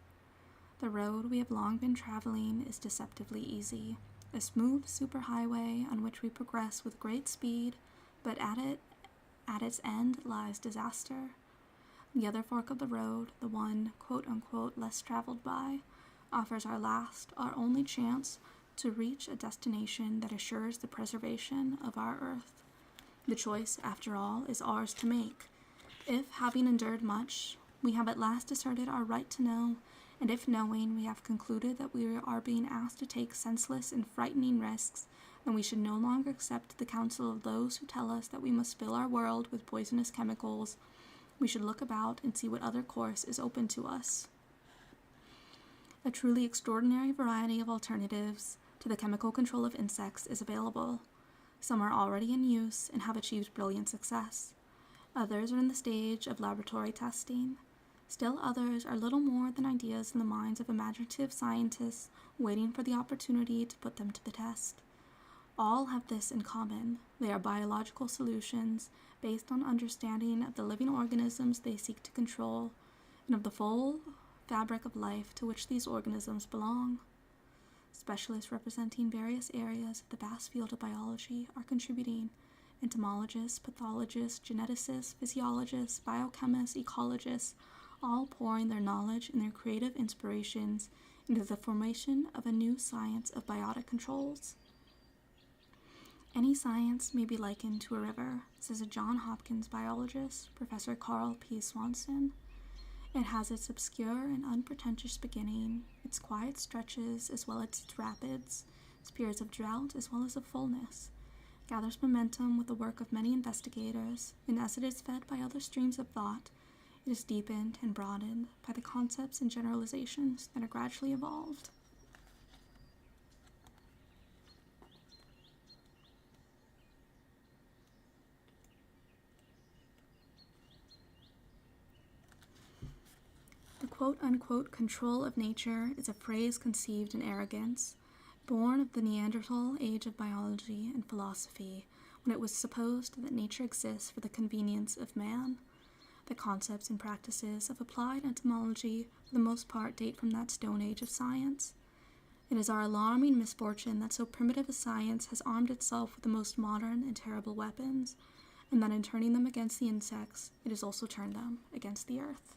The road we have long been traveling is deceptively easy, a smooth superhighway on which we progress with great speed, but at its end lies disaster. The other fork of the road, the one quote-unquote less traveled by, offers our only chance to reach a destination that assures the preservation of our Earth. The choice, after all, is ours to make. If, having endured much, we have at last asserted our right to know, and if knowing we have concluded that we are being asked to take senseless and frightening risks, then we should no longer accept the counsel of those who tell us that we must fill our world with poisonous chemicals. We should look about and see what other course is open to us. A truly extraordinary variety of alternatives to the chemical control of insects is available. Some are already in use and have achieved brilliant success. Others are in the stage of laboratory testing. Still others are little more than ideas in the minds of imaginative scientists waiting for the opportunity to put them to the test. All have this in common. They are biological solutions based on understanding of the living organisms they seek to control and of the full fabric of life to which these organisms belong. Specialists representing various areas of the vast field of biology are contributing. Entomologists, pathologists, geneticists, physiologists, biochemists, ecologists, all pouring their knowledge and their creative inspirations into the formation of a new science of biotic controls. Any science may be likened to a river, says a Johns Hopkins biologist, Professor Carl P. Swanson. It has its obscure and unpretentious beginning, its quiet stretches as well as its rapids, its periods of drought as well as of fullness, gathers momentum with the work of many investigators, and as it is fed by other streams of thought, it is deepened and broadened by the concepts and generalizations that are gradually evolved. The quote-unquote control of nature is a phrase conceived in arrogance, born of the Neanderthal age of biology and philosophy, when it was supposed that nature exists for the convenience of man. The concepts and practices of applied entomology, for the most part, date from that stone age of science. It is our alarming misfortune that so primitive a science has armed itself with the most modern and terrible weapons, and that in turning them against the insects, it has also turned them against the earth.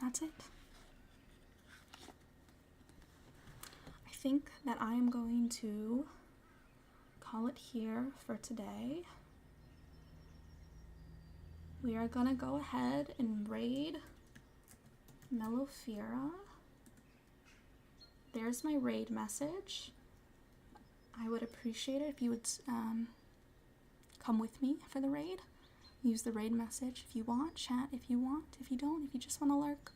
That's it. I think that I am going to call it here for today. We are going to go ahead and raid Mellifera. There's my raid message. I would appreciate it if you would come with me for the raid. Use the raid message if you want, chat if you want, if you don't, if you just want to lurk,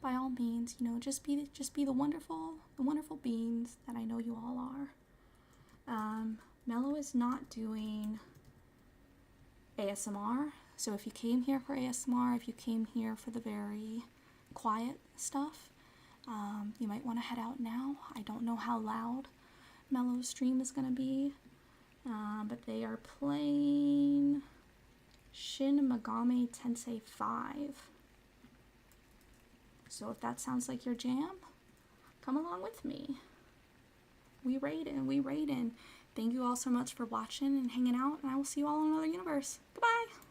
by all means, just be the wonderful beings that I know you all are. Mello is not doing ASMR, so if you came here for ASMR, if you came here for the very quiet stuff, you might want to head out now. I don't know how loud Mello's stream is going to be, but they are playing Shin Megami Tensei 5. So if that sounds like your jam, come along with me. We raidin'. Thank you all so much for watching and hanging out, and I will see you all in another universe. Goodbye!